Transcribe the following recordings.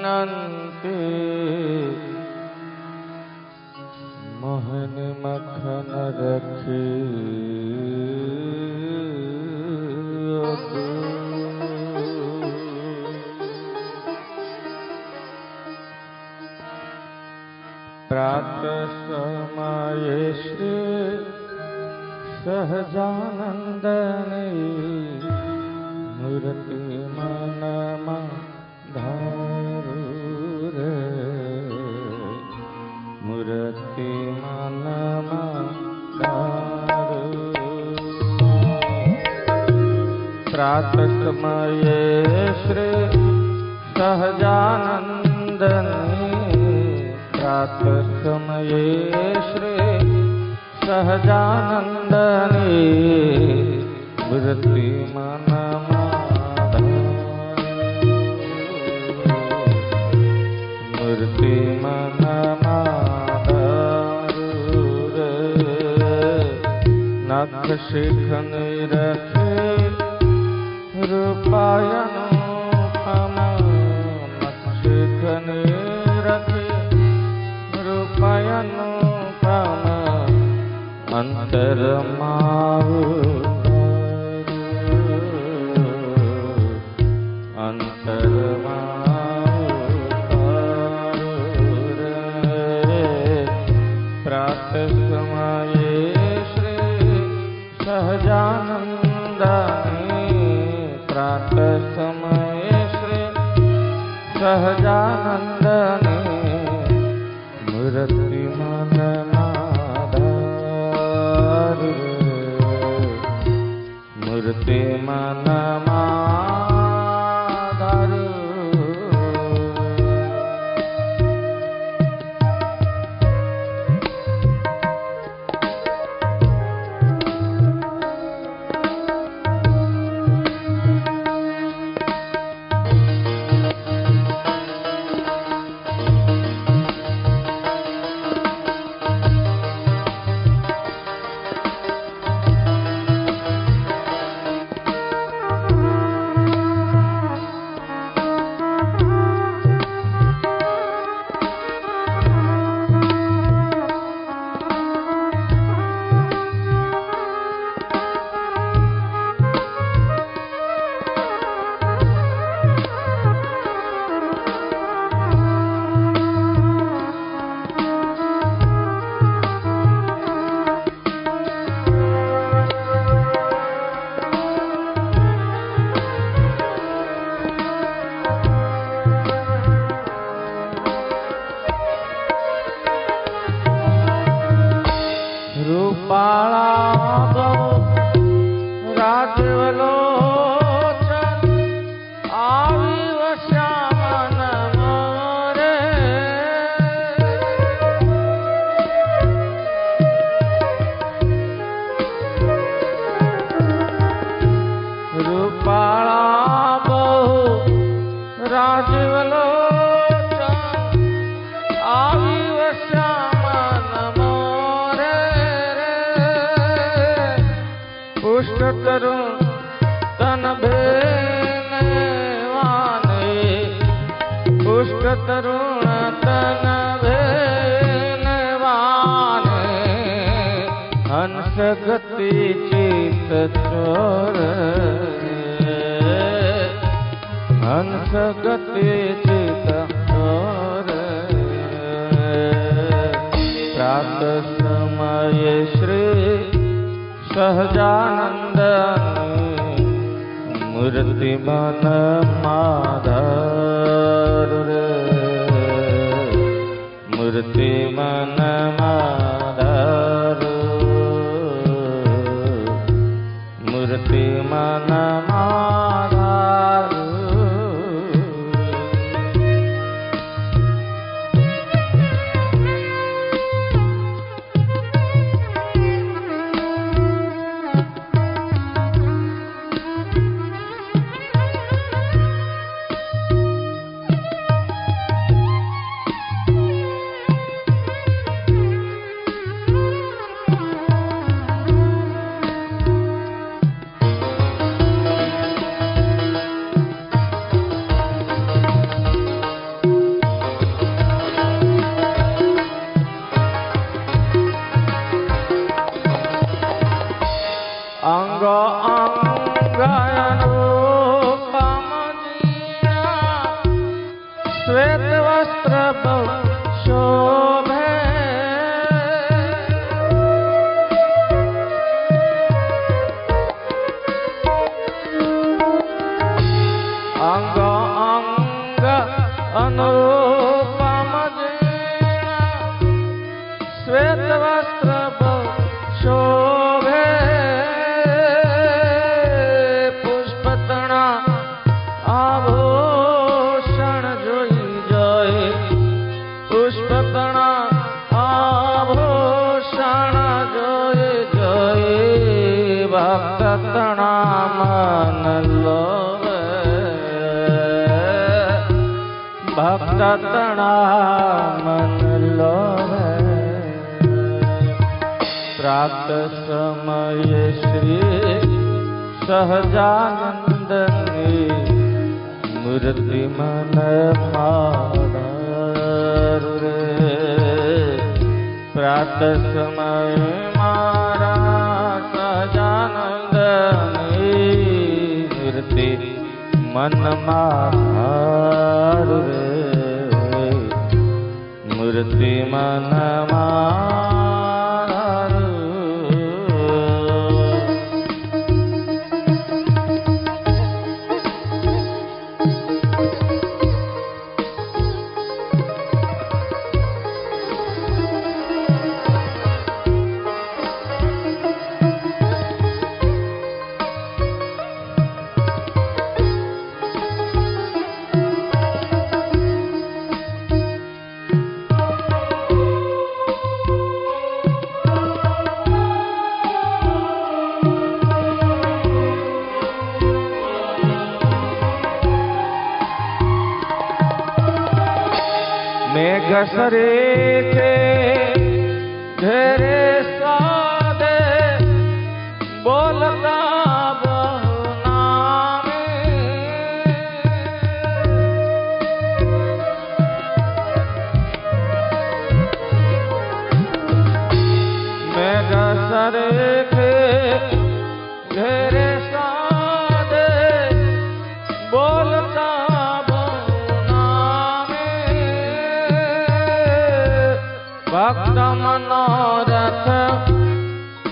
विनंती मोहन मखन रखी प्रातः समये श्री सहजानंदने मूर्ति मनमा धारू रे मूर्ति मनमा धारू। प्रातः समये श्री सहजानंदने प्रातः समये श्री सहजानंदने मूर्ति मनमा मूर्ति मनमा नख शिख निरखे रूपायन नख शिख निरखे रूपायन अंतर माऊ अंतर प्रातः समये श्री सहजानंदने प्रातः समये श्री सहजानंदने मूर्ति मनमा धारू मूर्ति मनमा धारू। गति चित चोर हंस गति चित चोर प्रातः समये श्री सहजानंदने मूर्ति मनमा धारू मूर्ति मनमा धारू मूर्ति मनमा धारू। श्वेत वस्त्र बहु शोभे अंग अंग अनुपम श्वेत वस्त्र बहु शोभे पुष्पतणा आभूषण जोई जोई पुष्पतणा आभूषण जोई जोई भक्ततणा मन लोभे भक्ततणा मन लोभे प्रात समय श्री सहजानंद मूर्ति मन रे प्रात समय मारा सहजानंद मूर्ति मन रे मूर्ति मन घसरे थे घेरे सादे बोलता बहु नामे मैं घसरे थे घेरे सादे बोलता भक्त मनोरथ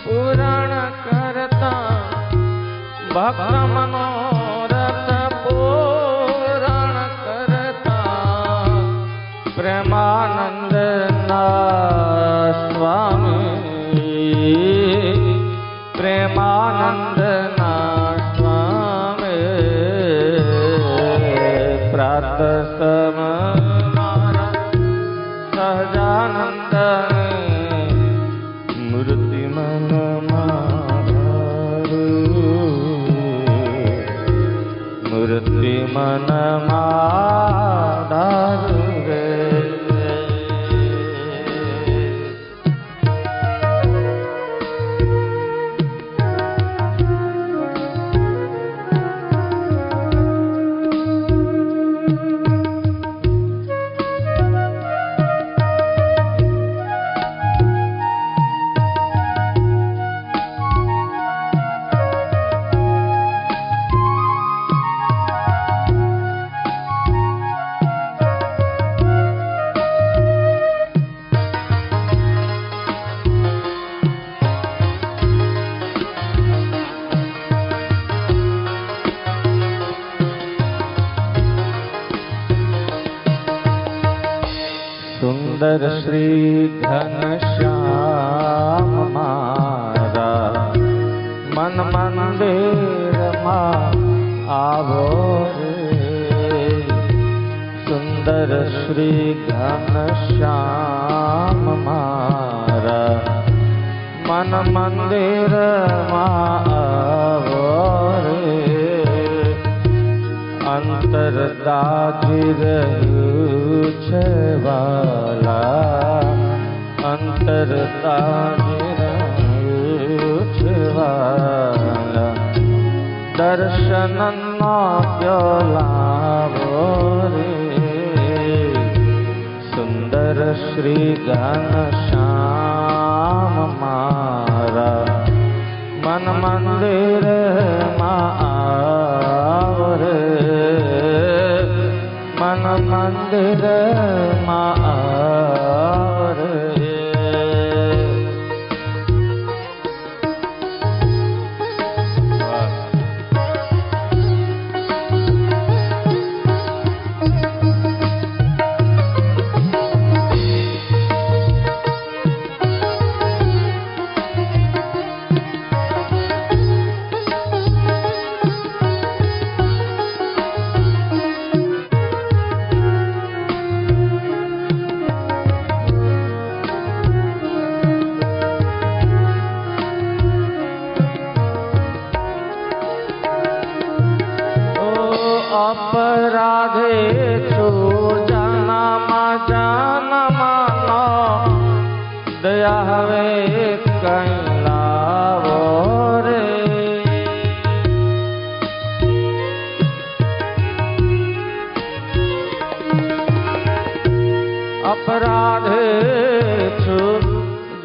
पूर्ण करता भक्त मनोरथ पूर्ण करता प्रेमानंद ना स्वामी प्रेमानंद ना स्वामी प्रात समय सहजानंद मूर्ति मन मूर्ति मन रे सुंदर श्री घनश्याम मारा मन मंदिर मा आवो रे सुंदर श्री घनश्याम मारा मन मंदिर मा आवो रे अंतर दाजिर वाला अंतर दाजिर वाला दर्शन क्यों लाभो रे सुंदर श्री घनश्याम मारा मन मंदिर मा रे मन મંદિર માં આવરે अपराधे छु जनमा जनमा दया हवे कहीं लावो रे अपराधे छु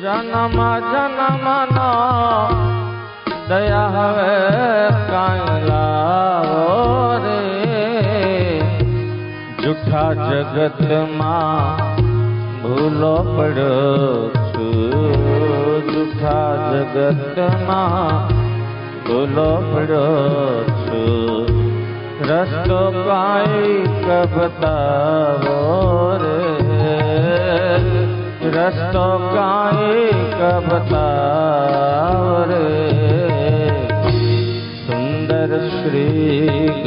जनमा जनमा दया हवे कहीं लावो रे जूठा जगत मां भूलो पड़ो छू जूठा जगत मां भूलो पड़ो छू रस्तो काई कबतावो रे रस्तो काई कबतावो रे सुंदर श्री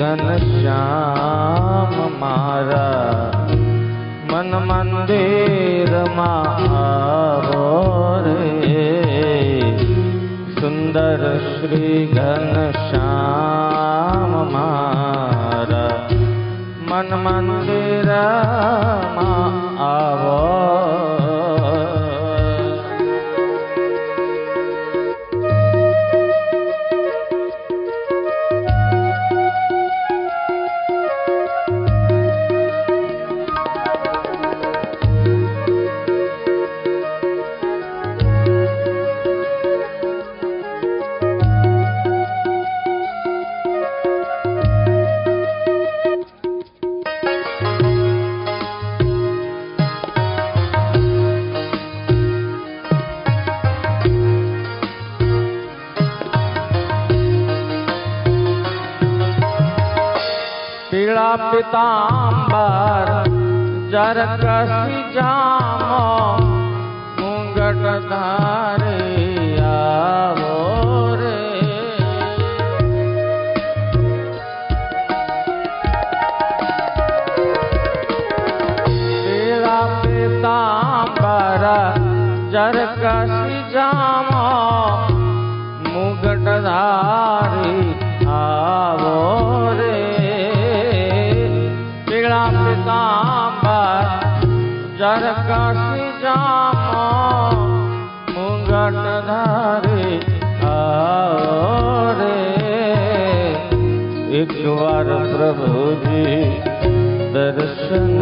घनश्याम मारा मन मंदिर आवो रे सुंदर श्री घनश्याम मारा मन मंदिर आवो पीला पीतांबर जरकसी जामो मुंगट धारे आवो रे पीला पीतांबर जरकसी जामो मुंगट धारे आवो रे पीतांबर जरकसी जामो मुंगट धारे आओ रे एक बार प्रभु जी दर्शन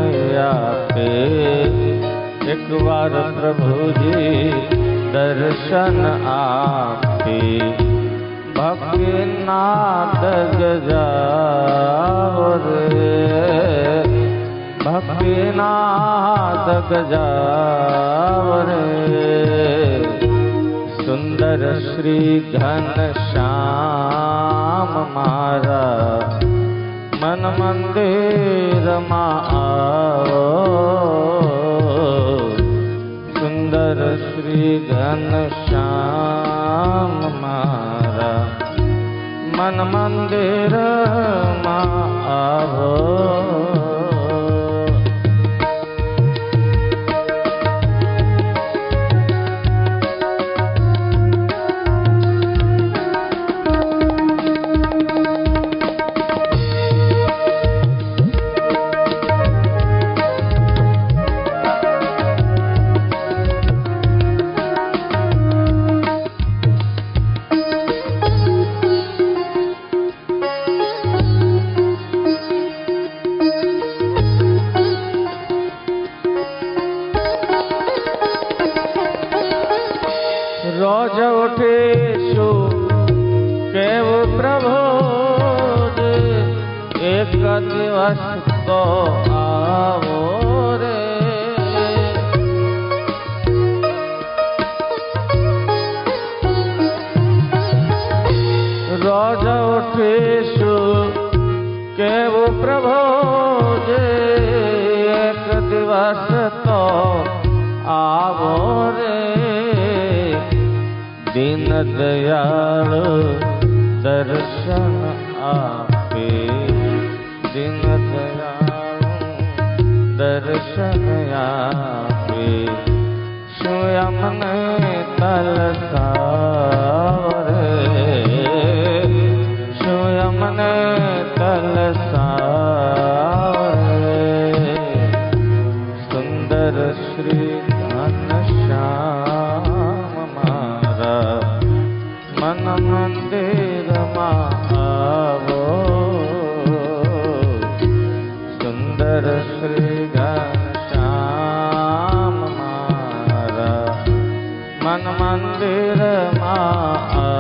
आपे एक बार प्रभु जी दर्शन आपे भक्ति नाद गजाओ रे भक्ति नाद गजाओ रे सुंदर श्री घनश्याम मारा मन मंदिर आओ सुंदर श्री घनश्याम मारा मन मंदिर आओ रोज उठीशु केव प्रभु एक दिवस तो आ दीन दयाल दर्शन आपे, दीन दयाल दर्शन आपे, स्वयं ने तलसावरे, स्वयं ने तलसावरे, सुंदर श्री घनश्याम मारा मन मंदिर आवो, सुंदर श्री घनश्याम मारा मन मंदिर आवो।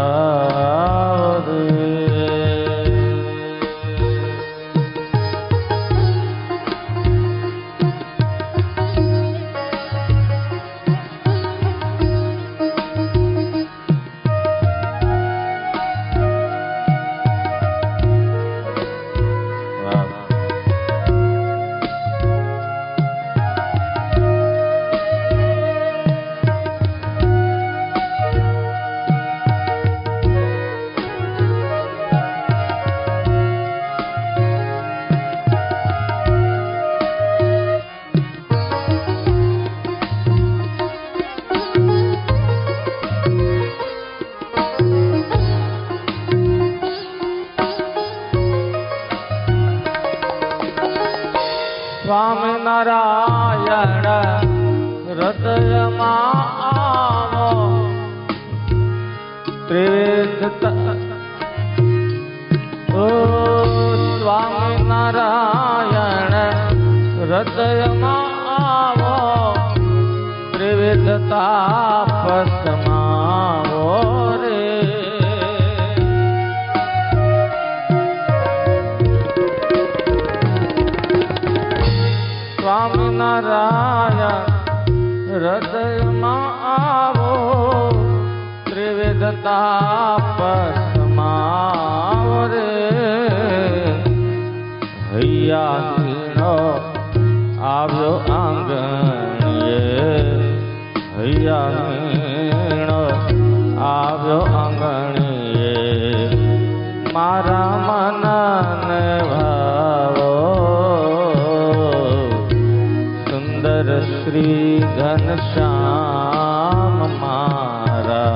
स्वामी नारायण हृदय आवो, त्रिविध ओ स्वामी नारायण हृदय आवो, त्रिविध ताप समावो रे, स्वामी नारायण हृदय आवो, त्रिविध ताप समावो रे, हैया हीणो આવ્યો આંગણીએ, हैया हीणो આવ્યો આંગણીએ, મારા મનને ભાવો, श्री घनश्याम मारा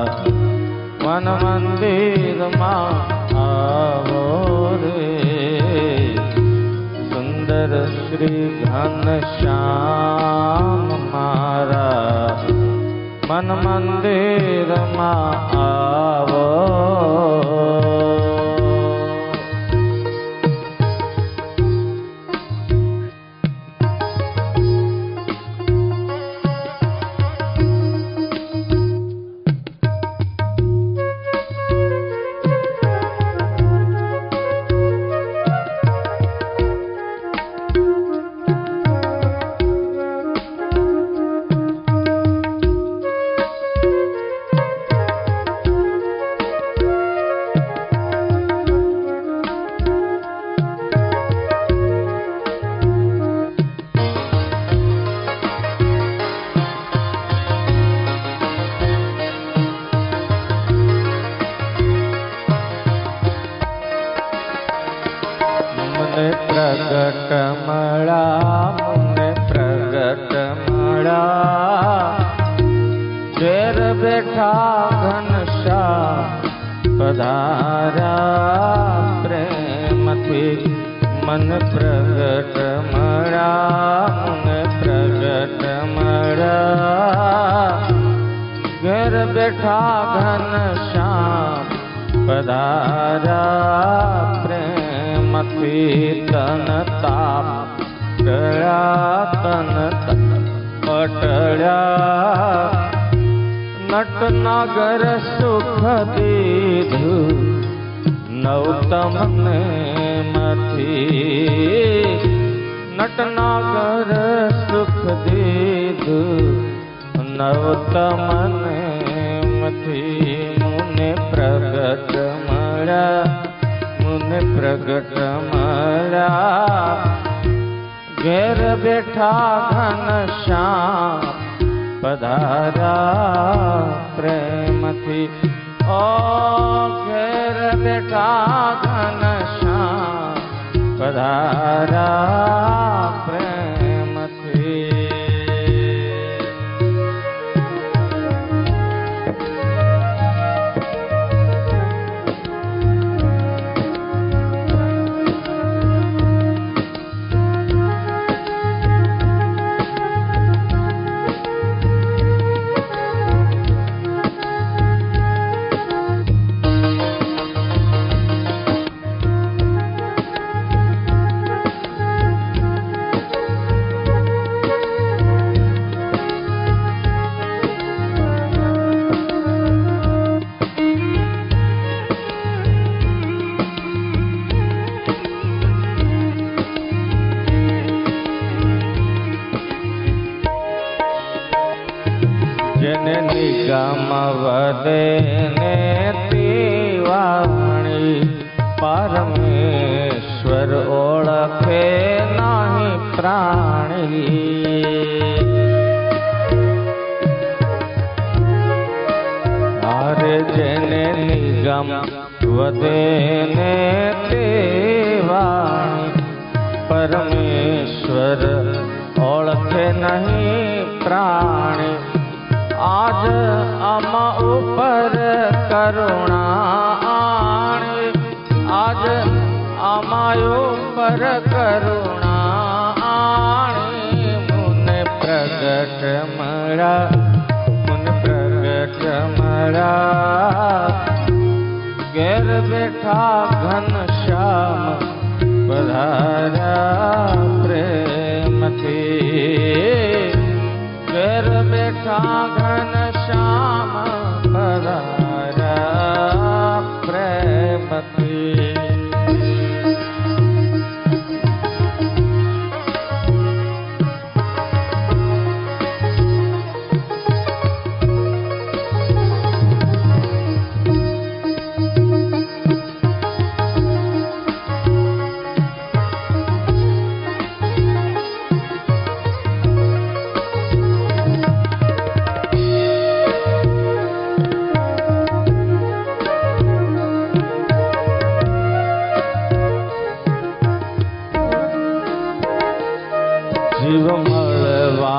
मन मंदिर आवो रे, सुंदर श्री घनश्याम मारा मन मंदिर आवो। प्रगट मळा मुने प्रगट मळा, घेर बैठा घनश्याम पधारा, प्रेम थी मन प्रगट मळा मुने प्रगट मळा, घेर बैठा घनश्याम पधारा, प्रेम थी तन ताप टळ्या, तन पटळ्या, नटनागर सुख दीधु नौतम ने मथी, नटनागर सुख दीधु नौतम ने मथी, मुने प्रगट मळ्या मुने प्रगट मळ्या, घेर बैठा घनश्याम पधारा प्रेमथी। ओ घेर बेठा घनश्याम पधारा प्रेमथी। निगम वदने वाणी परमेश्वर ओळखे नाही प्राणी। अरे जेने निगम वदने वाणी परमेश्वर ओळखे नहीं प्राणी। आज अमा ऊपर करुणा आणी। आज अमा ऊपर करुणा आणी। मुने प्रगट मळा मुन प्रगट मळा। घेर बेठा घनश्याम पधारा प्रेमथी। घेर बेठा घनश्याम पधारा प्रेमथी। जीव मळवा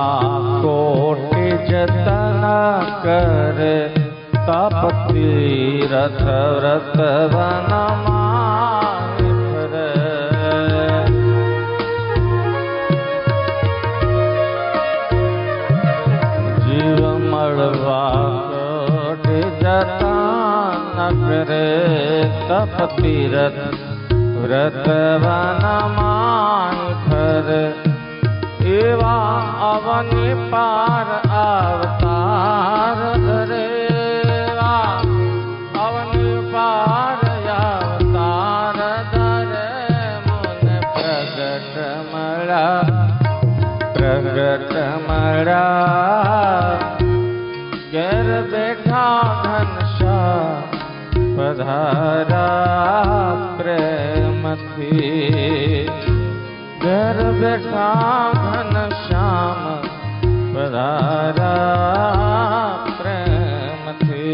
कोटि जतन करे। तप तीरथ व्रत वन माहि फिरे। जीव मळवा कोटि जतन करे। तप तीरथ व्रत वन माहि फिरे। एवा अवनि पार अवतार धरेवा। अवनि पार अवतार धरे। मुन प्रगट मळा प्रगट मळा। घेर बेठा घनश्याम पधारा प्रेमथी। घेर बेठा घनश्याम पधारा प्रेमथी।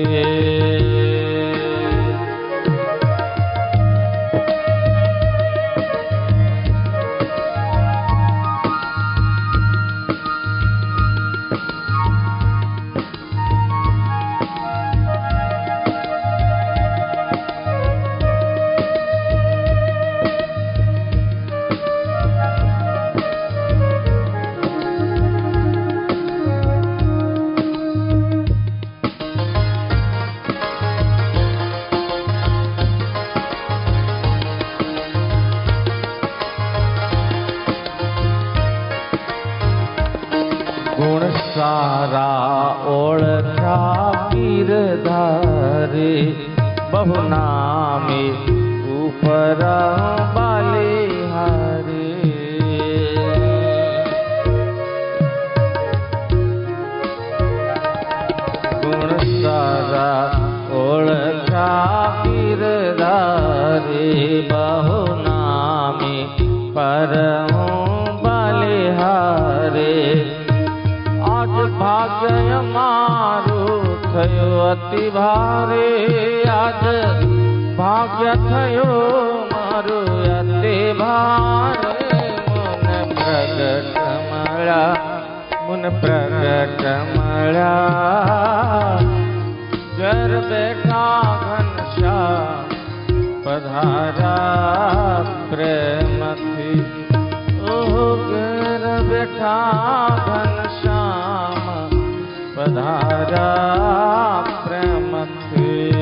गुण सारा ओळखा गिरधारी। बहुनामी ऊपर बालिहारी। गुण सारा ओळखा गिरधारी। बहुनामी परम बलिहारी। आज भा ભાગ્ય મારું થયું અતિ ભારે, આજ ભાગ્ય થયું મારું અતિ ભારે. મુન પ્રગટ મળ્યા, ઘર બેઠા ઘનશ્યામ પધારા પ્રેમથી. ઓહો ઘર બેઠા ઘનશ્યામ પધારા પ્રેમથી.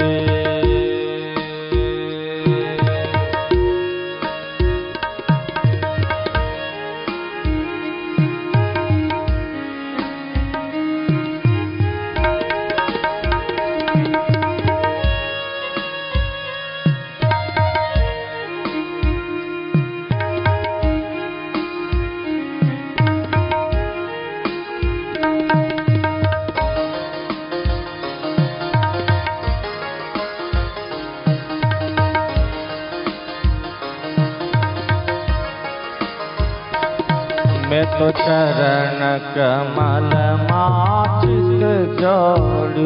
मैं तो चरण कमल माचित जोड़,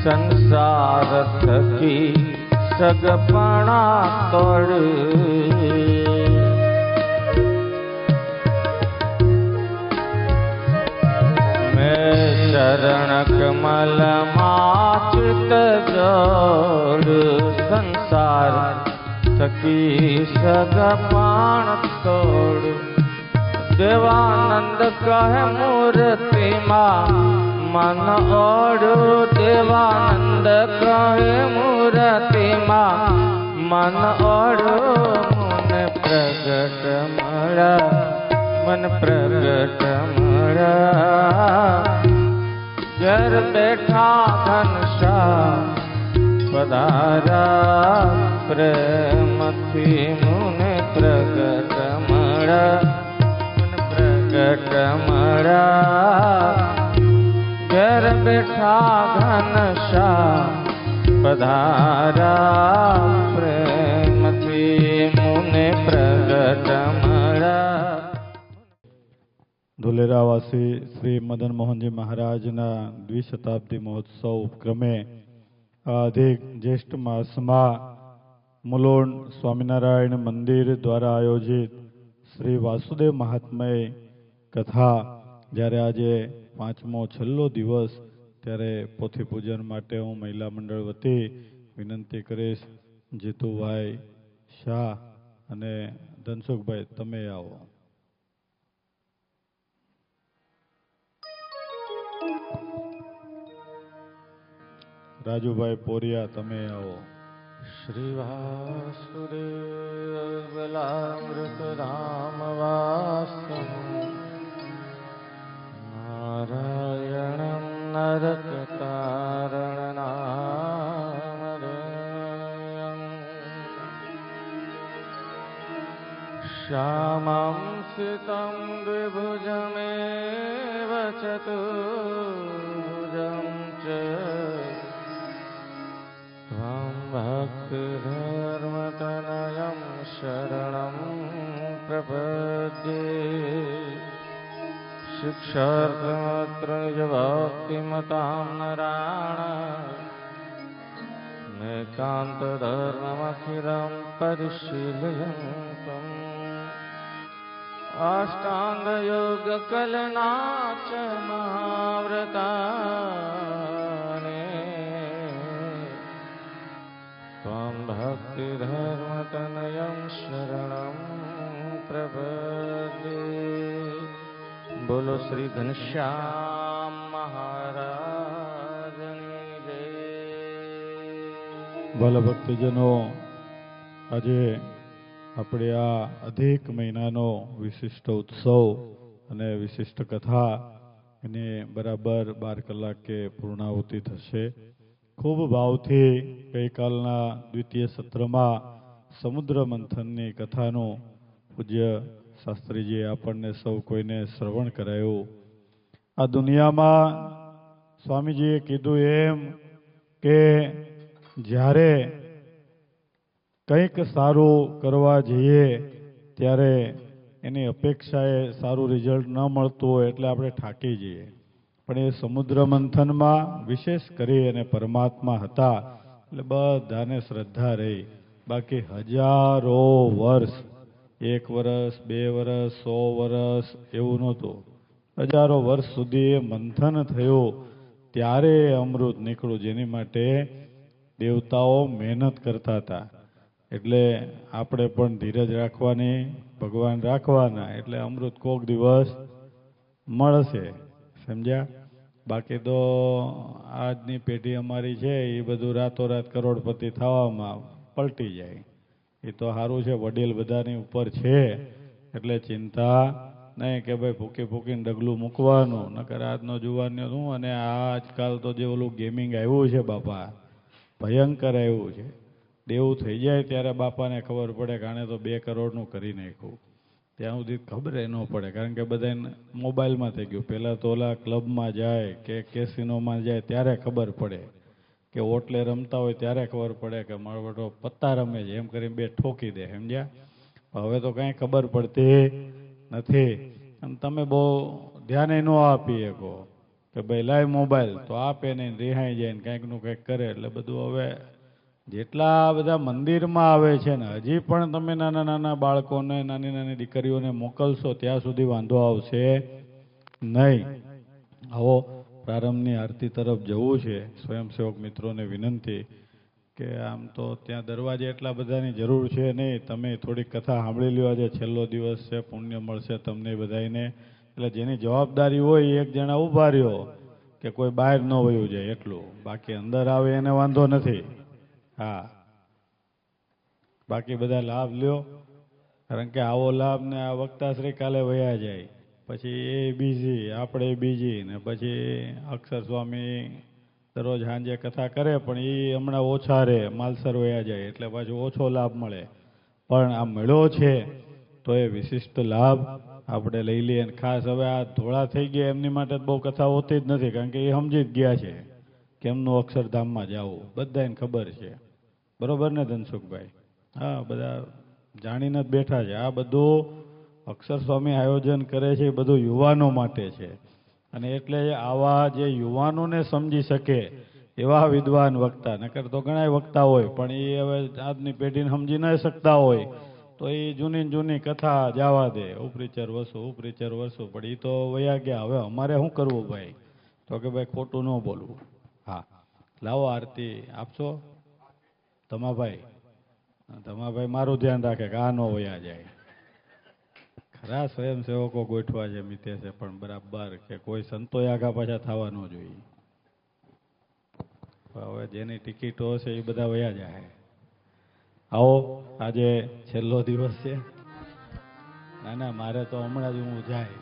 संसार थकी सगपणा तोड़. मैं चरण कमल माचित जोड़, संसार थकी सगपण तोड़. देवानंद कहे मूर्ति मां मन ओढ़ो, देवानंद कहे मूर्ति मां मन ओढ़ो. मन प्रगट मड़ा, मन प्रगट मड़ा, घर बैठा घनश्याम पधारा प्रेमथी. मुने प्रगट मड़ा, प्रगट मड़ा, घर बैठा घनश्याम पधारा प्रेमथी. मुने प्रगट मड़ा. ધુલેરાવાસી શ્રી મદન મોહનજી મહારાજના દ્વિશતાબ્દી મહોત્સવ ઉપક્રમે આ અધિક જ્યેષ્ઠ માસમાં મુલોન સ્વામિનારાયણ મંદિર દ્વારા આયોજિત શ્રી વાસુદેવ મહાત્મય કથા, જ્યારે આજે 5મો છેલ્લો દિવસ, ત્યારે પોથી પૂજન માટે હું મહિલા મંડળ વતી વિનંતી કરીશ. જીતુભાઈ શાહ અને ધનસુખભાઈ તમે આવો. રાજુભાઈ પોરિયા તમે આવો. श्री वासुदेव बलामृत राम वासम, नारायणं नरकतारण नामधेयम्, श्यामं सितं द्विभुजमेव चतुर्भुजं च, भक्तिधर्मतनयं शरणं प्रपद्ये. शिक्षार्थमत्र निजभक्तिमतां नराणाम्, एकान्तधर्ममखिलं परिशीलयन्तम्. अष्टाङ्गयोगकलना च महाव्रतानि, त्वं भक्तिधर्मतनयं शरणं प्रपद्ये. बोलो श्री घनश्याम महाराजनी जय. ભલા ભક્તજનો, આજે આપણે આ અધિક મહિનાનો વિશિષ્ટ ઉત્સવ અને વિશિષ્ટ કથા એને બરાબર 12 કલાકે પૂર્ણાહુતિ થશે. ખૂબ ભાવથી ગઈકાલના દ્વિતીય સત્રમાં સમુદ્ર મંથનની કથાનું પૂજ્ય શાસ્ત્રીજીએ આપણને સૌ કોઈને શ્રવણ કરાયું. આ દુનિયામાં સ્વામીજીએ કીધું એમ કે જ્યારે કંઈક સારું કરવા જઈએ ત્યારે એની અપેક્ષાએ સારું રિઝલ્ટ ન મળતું હોય એટલે આપણે થાકી જઈએ. પણ એ સમુદ્ર મંથનમાં વિશેષ કરી અને પરમાત્મા હતા એટલે બધાને શ્રદ્ધા રહી. બાકી હજારો વર્ષ, 1 વર્ષ, 2 વર્ષ, 100 વર્ષ એવું નહોતું. હજારો વર્ષ સુધી એ મંથન થયું ત્યારે અમૃત નીકળ્યું, જેની માટે દેવતાઓ મહેનત કરતા હતા. એટલે આપણે પણ ધીરજ રાખવાની, ભગવાન રાખવાના, એટલે અમૃત કોક દિવસ મળશે. સમજ્યા? બાકી તો આજની પેઢી અમારી છે એ બધું રાતોરાત કરોડપતિ થવામાં પલટી જાય. એ તો સારું છે, વડીલ બધાની ઉપર છે એટલે ચિંતા નહીં કે ભાઈ ફૂકી ફૂકીને ડગલું મૂકવાનું. નકર આજનો જુવાનનો શું, અને આજકાલ તો જે ઓલું ગેમિંગ આવ્યું છે બાપા, ભયંકર આવ્યું છે. દેવું થઈ જાય ત્યારે બાપાને ખબર પડે કે આણે તો 2 કરોડનું કરી નાખ્યું. ત્યાં સુધી ખબર ન પડે, કારણ કે બધાને મોબાઈલમાં થઈ ગયું. પહેલાં તો ઓલા ક્લબમાં જાય કે કેસિનોમાં જાય ત્યારે ખબર પડે, કે ઓટલે રમતા હોય ત્યારે ખબર પડે કે મારો બેટો પત્તા રમે છે, એમ કરીને 2 ઠોકી દે. સમજ્યા? હવે તો કાંઈ ખબર પડતી નથી. અને તમે બહુ ધ્યાન ન આપી શકો કે ભાઈ લાઈવ મોબાઈલ તો આપે નહીં, રિહાઈ જાય ને કંઈકનું કંઈક કરે. એટલે બધું હવે જેટલા બધા મંદિરમાં આવે છે ને, હજી પણ તમે નાના નાના બાળકોને, નાની નાની દીકરીઓને મોકલશો ત્યાં સુધી વાંધો આવશે નહીં. આવો પ્રારંભની આરતી તરફ જવું છે. સ્વયંસેવક મિત્રોને વિનંતી કે આમ તો ત્યાં દરવાજે એટલા બધાની જરૂર છે નહીં, તમે થોડીક કથા સાંભળી લ્યો. આજે છેલ્લો દિવસ છે, પુણ્ય મળશે તમને બધાને. એટલે જેની જવાબદારી હોય એક જણા ઊભા રહ્યો કે કોઈ બહાર ન વયું જાય એટલું. બાકી અંદર આવે એને વાંધો નથી. હા, બાકી બધા લાભ લ્યો, કારણ કે આવો લાભ ને આ વક્તાશ્રી કાલે વયા જાય, પછી એ બીજી, આપણે બીજી, ને પછી અક્ષર સ્વામી દરરોજ સાંજે કથા કરે પણ એ હમણાં ઓછા રહે, માલસર વયા જાય એટલે પાછું ઓછો લાભ મળે. પણ આ મળ્યો છે તો એ વિશિષ્ટ લાભ આપણે લઈ લઈએ. અને ખાસ હવે આ ધોળા થઈ ગયા એમની માટે બહુ કથા હોતી જ નથી, કારણ કે એ સમજી જ ગયા છે કેમનું અક્ષરધામમાં જવું, બધાને ખબર છે. બરોબર ને ધનસુખભાઈ? હા, બધા જાણીને જ બેઠા છે. આ બધું અક્ષર સ્વામી આયોજન કરે છે એ બધું યુવાનો માટે છે. અને એટલે આવા જે યુવાનોને સમજી શકે એવા વિદ્વાન વક્તા, નકર તો ઘણા વક્તા હોય પણ એ હવે આજની પેઢીને સમજી ન શકતા હોય તો એ જૂની કથા જવા દે, ઉપરીચર વસુ. પણ એ તો વયા ગયા. હવે અમારે શું કરવું ભાઈ? તો કે ભાઈ ખોટું ન બોલવું. હા, લાવો આરતી આપશો તમાભાઈ મારું ધ્યાન રાખે કે આ ન વયા જાય. ખરા સ્વયંસેવકો ગોઠવા છે મિતે છે, પણ બરાબર કે કોઈ સંતોય આગા પાછા થવા ન જોઈએ. હવે જેની ટિકિટો હશે એ બધા વયા જાય. આવો, આજે છેલ્લો દિવસ છે. ના મારે તો હમણાં જ હું જાય.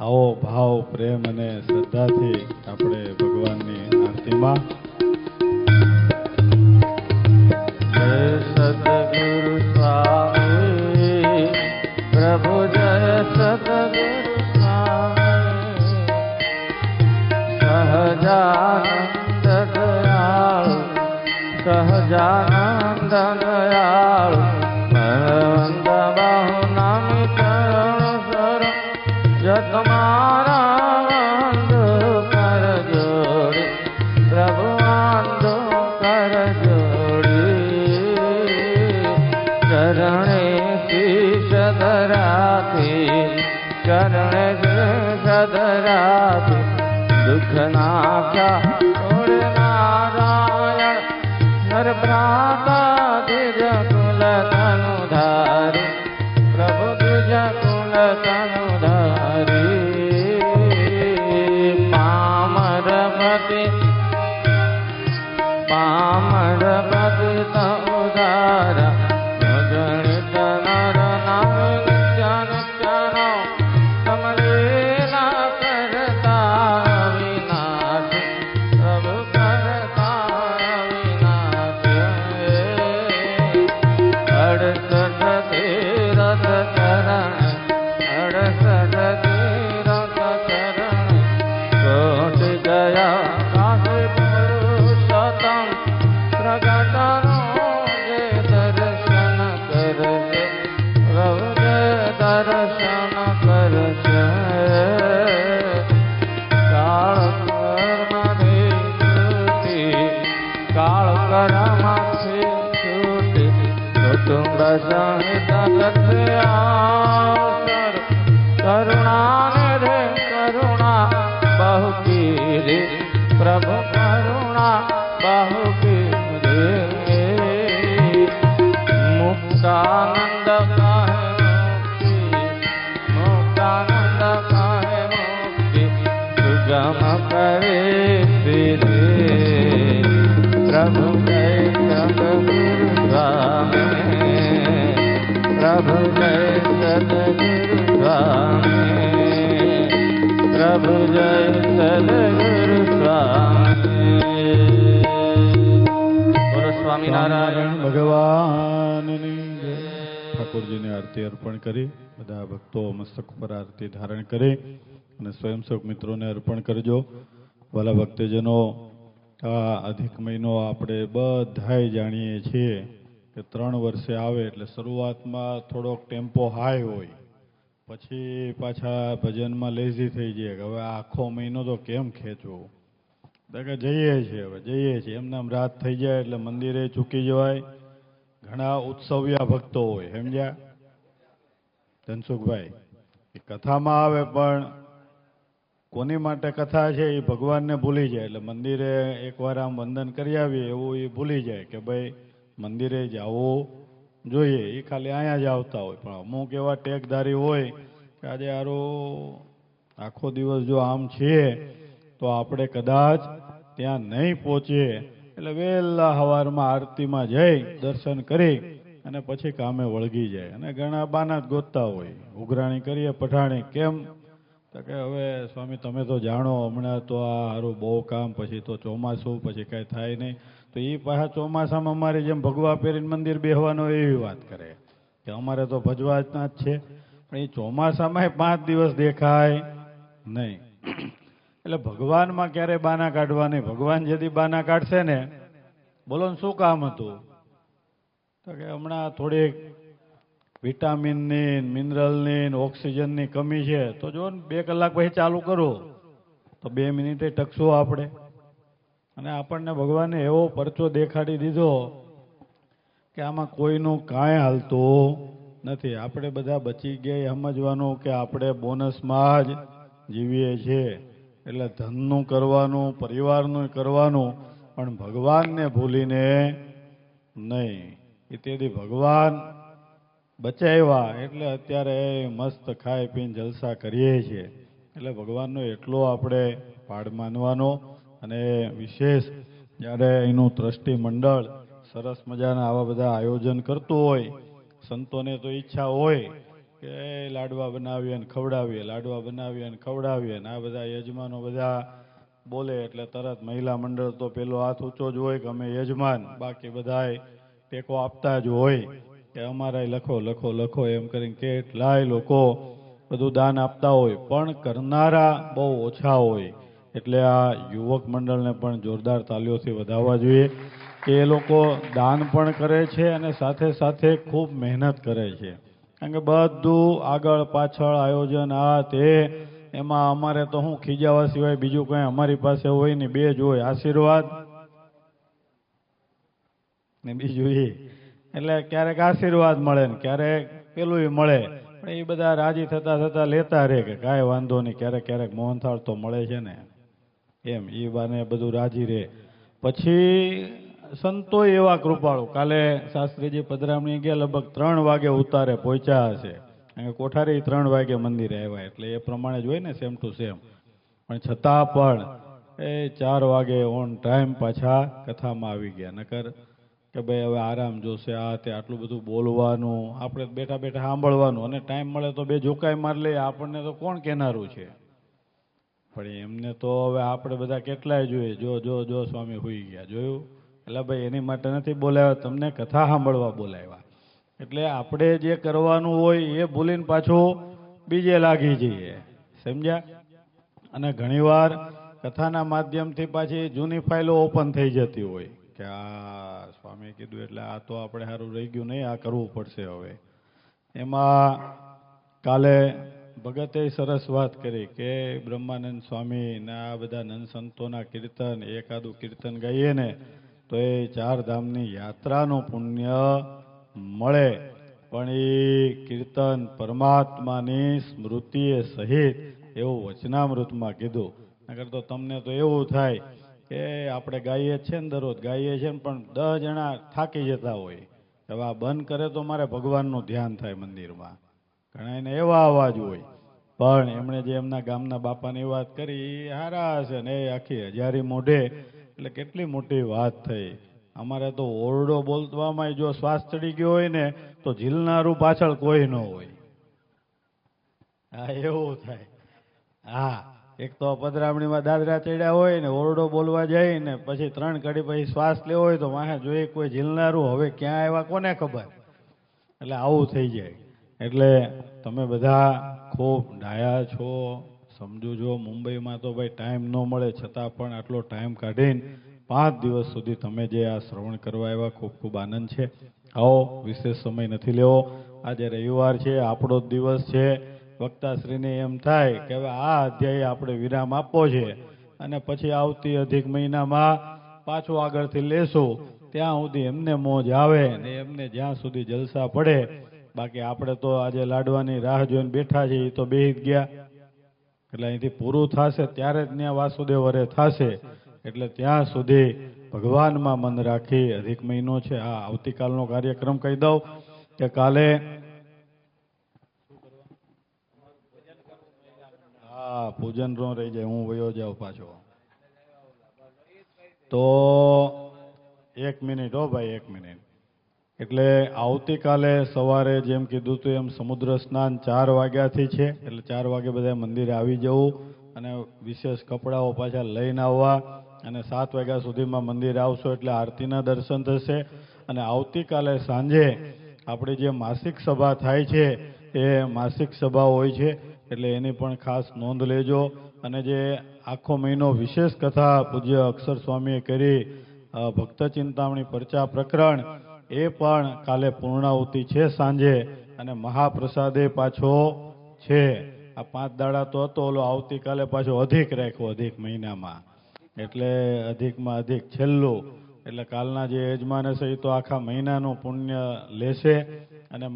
આવો ભાવ, પ્રેમ અને શ્રદ્ધાથી આપણે ભગવાનની આરતીમાં સદગુરુ સ્વામી પ્રભુ જય સદગુરુ સ્વામી સહજાનંદ દયાળુ સહજાનંદ દયાળુ ભગવંત બાહુ નામી ચરણ સર જત મારા વંદો કર જોડી પ્રભુ વંદો કર જોડી ચરણે શીશ ધરાથી ચરણે શીશ ધરાથી દુઃખ નાખ્યા છોડ નારાયણ નર ભ્રાતા ધીર કુલ તનુ ધારી પ્રભુ ધીર કુલ તનુ ધારી પામરપતિ ઉદાર ગણિત નર નામ નિત્ય નિત્યનો સમલેલા કરતા વિનાશ પ્રભુ કરતા વિનાશ 68 તીરથ ચરણ 68 તીરથ ચરણ કોટિ ગયા કાશી પુરુષોત્તમ પ્રગટનો જે દર્શન કરશે પ્રભુ જે દર્શન કરશે सहित दत्यासर करुणा निधे करुणा बहु कीरे प्रभु करुणा बहु कीरे मुक्तानंद काहे मुक्ति मुक्तानंद काहे मुक्ति सुगम करे श्री प्रभु जय सद्गुरु स्वामी प्रभु जय सद्गुरु स्वामी प्रभु जय सद्गुरु स्वामी બોલો સ્વામિનારાયણ ભગવાનની જય. ઠાકોરજીને આરતી અર્પણ કરી બધા ભક્તો મસ્તક પર આરતી ધારણ કરી અને સ્વયંસેવક મિત્રોને અર્પણ કરજો. વાલા ભક્તજનો, આ અધિક મહિનો આપણે બધાય જાણીએ છીએ કે 3 વર્ષે આવે એટલે શરૂઆતમાં થોડોક ટેમ્પો હાઈ હોય, પછી પાછા ભજનમાં લેઝી થઈ જાય કે હવે આખો મહિનો તો કેમ ખેંચવો. કે જઈએ છીએ, હવે જઈએ છીએ, એમને આમ રાત થઈ જાય એટલે મંદિરે ચૂકી જવાય. ઘણા ઉત્સવ્યા ભક્તો હોય, સમજ્યા ધનસુખભાઈ? એ કથામાં આવે પણ કોની માટે કથા છે એ ભગવાનને ભૂલી જાય. એટલે મંદિરે એકવાર આમ વંદન કરી આવીએ એવું એ ભૂલી જાય કે ભાઈ મંદિરે જવું જોઈએ. એ ખાલી અહીંયા જ આવતા હોય. પણ અમુક એવા ટેકધારી હોય કે આજે હારું આખો દિવસ જો આમ છીએ તો આપણે કદાચ ત્યાં નહીં પહોંચીએ, એટલે વહેલા સવારમાં આરતીમાં જઈ દર્શન કરી અને પછી કામે વળગી જાય. અને ઘણા બાના જ ગોતતા હોય, ઉઘરાણી કરીએ પઠાણી કેમ તો કે હવે સ્વામી તમે તો જાણો હમણાં તો આ સારું બહુ કામ, પછી તો ચોમાસું, પછી કાંઈ થાય નહીં. તો એ પાછા ચોમાસામાં અમારી જેમ ભગવા પહેરીને મંદિર બેસવાનો એવી વાત કરે કે અમારે તો ભજવા જ ના જ છે. પણ એ ચોમાસામાં 5 દિવસ દેખાય નહીં. એટલે ભગવાનમાં ક્યારે બાના કાઢવા નહીં. ભગવાન જેથી બાના કાઢશે ને, બોલો ને શું કામ હતું તો કે હમણાં થોડીક વિટામિનની, મિનરલની, ઓક્સિજનની કમી છે તો જો ને 2 કલાક પછી ચાલુ કરો તો 2 મિનિટે ટકશું આપણે. અને આપણને ભગવાને એવો પરચો દેખાડી દીધો કે આમાં કોઈનું કાંઈ હાલતું નથી. આપણે બધા બચી ગયા સમજવાનું કે આપણે બોનસમાં જ જીવીએ છીએ. એટલે ધનનું કરવાનું, પરિવારનું કરવાનું, પણ ભગવાનને ભૂલીને નહીં. તેથી ભગવાન બચાવ્યા એટલે અત્યારે મસ્ત ખાઈ પીને જલસા કરીએ છીએ. એટલે ભગવાનનો એટલો આપણે પાડ માનવાનો. અને વિશેષ જ્યારે એનું ટ્રસ્ટી મંડળ સરસ મજાના આવા બધા આયોજન કરતું હોય, સંતોને તો ઈચ્છા હોય કે લાડવા બનાવીએ ને ખવડાવીએ, લાડવા બનાવીએ ને ખવડાવીએ ને આ બધા યજમાનો બધા બોલે એટલે તરત મહિલા મંડળ તો પેલો હાથ ઊંચો જ હોય કે અમે યજમાન, બાકી બધાય ટેકો આપતા જ હોય કે અમારા લખો લખો લખો એમ કરીને કેટલાય લોકો બધું દાન આપતા હોય, પણ કરનારા બહુ ઓછા હોય. એટલે આ યુવક મંડળને પણ જોરદાર તાલીઓથી વધાવવા જોઈએ કે એ લોકો દાન પણ કરે છે અને સાથે સાથે ખૂબ મહેનત કરે છે. કારણ કે બધું આગળ પાછળ આયોજન આ તે, એમાં અમારે તો શું ખીજાવા સિવાય બીજું કંઈ અમારી પાસે હોય ને, 2 જ હોય, આશીર્વાદ ને બીજું એ. એટલે ક્યારેક આશીર્વાદ મળે ને ક્યારેક પેલું મળે, પણ એ બધા રાજી થતા થતા લેતા રહે કે કાંઈ વાંધો નહીં, ક્યારેક ક્યારેક મોહનથાળ તો મળે છે ને, એમ એ બાને બધું રાજી રહે. પછી સંતો એવા કૃપાળુ, કાલે શાસ્ત્રીજી પધરામણી ગયા, લગભગ 3 વાગે ઉતારે પહોંચ્યા હશે. કારણ કે કોઠારી 3 વાગે મંદિરે આવ્યા, એટલે એ પ્રમાણે જ હોય ને, સેમ ટુ સેમ. પણ છતાં પણ એ 4 વાગે ઓન ટાઈમ પાછા કથામાં આવી ગયા. નકર કે ભાઈ હવે આરામ જોશે, આ તે આટલું બધું બોલવાનું, આપણે બેઠા બેઠા સાંભળવાનું, અને ટાઈમ મળે તો 2 ઝોકાઈ માર લઈએ, આપણને તો કોણ કહેનારું છે. પણ એમને તો હવે આપણે બધા કેટલાય જોઈએ, જો જો જો સ્વામી હોઈ ગયા, જોયું? એટલે ભાઈ એની માટે નથી બોલાવ્યા, તમને કથા સાંભળવા બોલાવ્યા. એટલે આપણે જે કરવાનું હોય એ ભૂલીને પાછું બીજે લાગી જઈએ, સમજ્યા? અને ઘણીવાર કથાના માધ્યમથી પાછી જૂની ફાઇલો ઓપન થઈ જતી હોય કે આ સ્વામી કીધું એટલે આ તો આપણે સારું રહી ગયું નહીં, આ કરવું પડશે હવે. એમાં કાલે ભગતે સરસ વાત કરી કે બ્રહ્માનંદ સ્વામી ને આ બધા નંદ સંતોના કીર્તન, એકાદું કીર્તન ગાઈએ ને તો એ 4 ધામની યાત્રાનું પુણ્ય મળે. પણ એ કીર્તન પરમાત્માની સ્મૃતિએ સહિત એવું વચનામૃતમાં કીધું. નકર તો તમને તો એવું થાય કે આપણે ગાઈએ છીએ ને દરરોજ ગાઈએ છીએ ને પણ 10 જણા થાકી જતા હોય. હવે આ બંધ કરે તો મારે ભગવાનનું ધ્યાન થાય મંદિરમાં. ઘણા એને એવા અવાજ હોય, પણ એમણે જે એમના ગામના બાપાની વાત કરી એ હારા હશે ને એ આખી હજારી મોઢે, એટલે કેટલી મોટી વાત થઈ. અમારે તો ઓરડો બોલવામાં જો શ્વાસ ચડી ગયો હોય ને તો ઝીલનારું પાછળ કોઈ ન હોય. હા, એવું થાય. હા, એક તો પધરામણીમાં દાદરા ચડ્યા હોય ને ઓરડો બોલવા જાય ને પછી 3 ઘડી પછી શ્વાસ લેવો હોય તો વાહે જોઈએ કોઈ ઝીલનારું, હવે ક્યાં આવ્યા કોને ખબર. એટલે આવું થઈ જાય. એટલે તમે બધા ખૂબ ડાયા છો, સમજો છો. મુંબઈમાં તો ભાઈ ટાઈમ ન મળે, છતાં પણ આટલો ટાઈમ કાઢીને 5 દિવસ સુધી તમે જે આ શ્રવણ કરવા આવ્યા, ખૂબ ખૂબ આનંદ છે. આવો, વિશેષ સમય નથી લેવો. આજે રવિવાર છે, આપણો જ દિવસ છે. વક્તાશ્રીને એમ થાય કે હવે આ અધ્યાય આપણે વિરામ આપવો છે અને પછી આવતી અધિક મહિનામાં પાછું આગળથી લેશું. ત્યાં સુધી એમને મોજ આવે ને એમને જ્યાં સુધી જલસા પડે. બાકી આપણે તો આજે લાડવાની રાહ જોઈને બેઠા છીએ, એ તો બેહી જ ગયા. એટલે અહીંથી પૂરું થશે ત્યારે જ ત્યાં વાસુદેવ વરે થશે. એટલે ત્યાં સુધી ભગવાનમાં મન રાખી, અધિક મહિનો છે. હા, આવતીકાલનો કાર્યક્રમ કહી દઉં કે કાલે પૂજન નો રહી જાય, હું વયો જાઉં પાછો. તો 1 મિનિટ હો ભાઈ, 1 મિનિટ. એટલે આવતીકાલે સવારે જેમ કીધું હતું એમ સમુદ્ર સ્નાન 4 વાગ્યાથી છે. એટલે 4 વાગે બધા મંદિરે આવી જવું અને વિશેષ કપડાઓ પાછા લઈને આવવા અને 7 વાગ્યા સુધીમાં મંદિરે આવશો એટલે આરતીના દર્શન થશે. અને આવતીકાલે સાંજે આપણી જે માસિક સભા થાય છે એ માસિક સભા હોય છે, એટલે એની પણ ખાસ નોંધ લેજો. અને જે આખો મહિનો વિશેષ કથા પૂજ્ય અક્ષર સ્વામીએ કરી, ભક્ત ચિંતામણી પરચા પ્રકરણ, એ પણ કાલે પૂર્ણાહુતિ છે સાંજે. અને મહાપ્રસાદે પાછો છે. આ 5 દાડા તો હતો, ઓલો આવતીકાલે પાછો અધિક રાખ્યો, અધિક મહિનામાં. એટલે અધિકમાં અધિક છેલ્લું. એટલે કાલના જે યજમાન હશે એ તો આખા મહિનાનું પુણ્ય લેશે. અને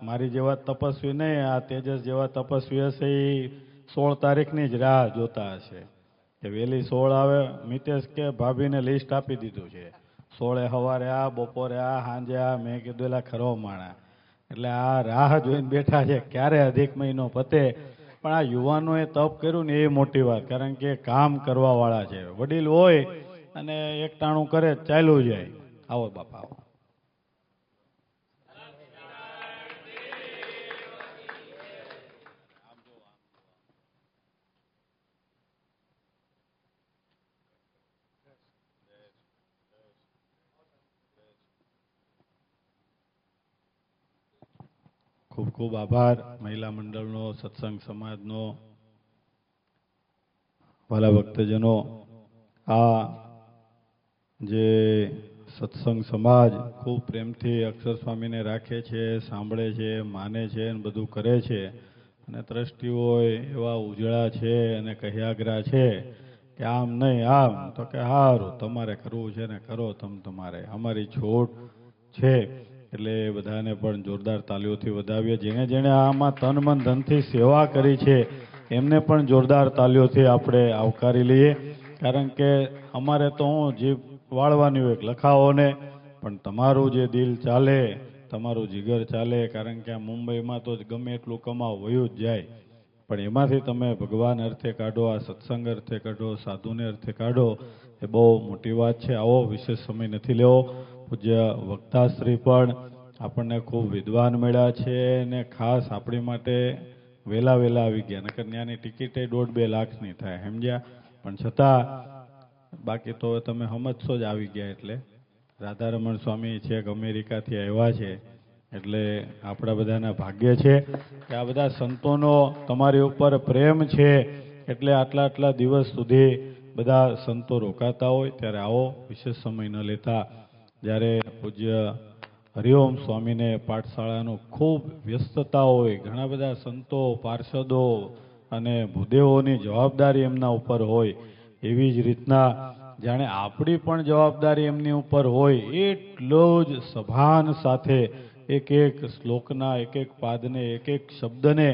મારી જેવા તપસ્વી નહીં, આ તેજસ જેવા તપસ્વી હશે એ 16 તારીખની જ રાહ જોતા હશે કે વહેલી 16 આવે. મિતેશ કે ભાભીને લિસ્ટ આપી દીધું છે, 16 સવારે આ, બપોરે આ, સાંજે આ. મેં કીધું એલા ખરો માણા. એટલે આ રાહ જોઈને બેઠા છે ક્યારે અધિક મહિનો પતે. પણ આ યુવાનોએ તપ કર્યું ને એ મોટી વાત, કારણ કે કામ કરવા વાળા છે. વડીલ હોય અને એકટાણું કરે ચાલ્યું જાય. આવો બાપા, આવો. ખૂબ ખૂબ આભાર મહિલા મંડળનો, સત્સંગ સમાજનો. વાલા ભક્તજનો, આ જે સત્સંગ સમાજ ખૂબ પ્રેમથી અક્ષર સ્વામીને રાખે છે, સાંભળે છે, માને છે અને બધું કરે છે. અને ટ્રસ્ટીઓ એવા ઉજળા છે અને કહ્યાગ્રા છે કે આમ નહીં આમ, તો કે સારું તમારે કરવું છે ને કરો તમારે, અમારી છૂટ છે. એટલે બધાને પણ જોરદાર તાલીઓથી વધાવીએ. જેણે જેણે આમાં તન મન ધનથી સેવા કરી છે એમને પણ જોરદાર તાલીઓથી આપણે આવકારી લઈએ. કારણ કે અમારે તો હું જીભ વાળવાની હોય લખાઓને, પણ તમારું જે દિલ ચાલે, તમારું જીગર ચાલે. કારણ કે આ મુંબઈમાં તો ગમે એટલું કમાવ વયું જ જાય, પણ એમાંથી તમે ભગવાન અર્થે કાઢો, આ સત્સંગ અર્થે કાઢો, સાધુને અર્થે કાઢો, એ બહુ મોટી વાત છે. આવો, વિશેષ સમય નથી લેવો. પૂજ્ય વક્તાશ્રી પણ આપણને ખૂબ વિદ્વાન મળ્યા છે ને ખાસ આપણી માટે વહેલા આવી ગયા. નકર ત્યાંની ટિકિટે 1.5-2 લાખની થાય, સમજ્યા. પણ છતાં બાકી તો તમે સમજશો જ આવી ગયા. એટલે રાધારમણ સ્વામી છેક અમેરિકાથી આવ્યા છે. એટલે આપણા બધાના ભાગ્ય છે કે આ બધા સંતોનો તમારી ઉપર પ્રેમ છે. એટલે આટલા દિવસ સુધી બધા સંતો રોકાતા હોય. ત્યારે આવો, વિશેષ સમય ન લેતા. જ્યારે પૂજ્ય હરિઓમ સ્વામીને પાઠશાળાનું ખૂબ વ્યસ્તતા હોય, ઘણા બધા સંતો, પાર્ષદો અને ભૂદેવોની જવાબદારી એમના ઉપર હોય, એવી જ રીતના જાણે આપણી પણ જવાબદારી એમની ઉપર હોય, એટલો જ સભાન સાથે એક એક શ્લોકના એક એક પાદને એક એક શબ્દને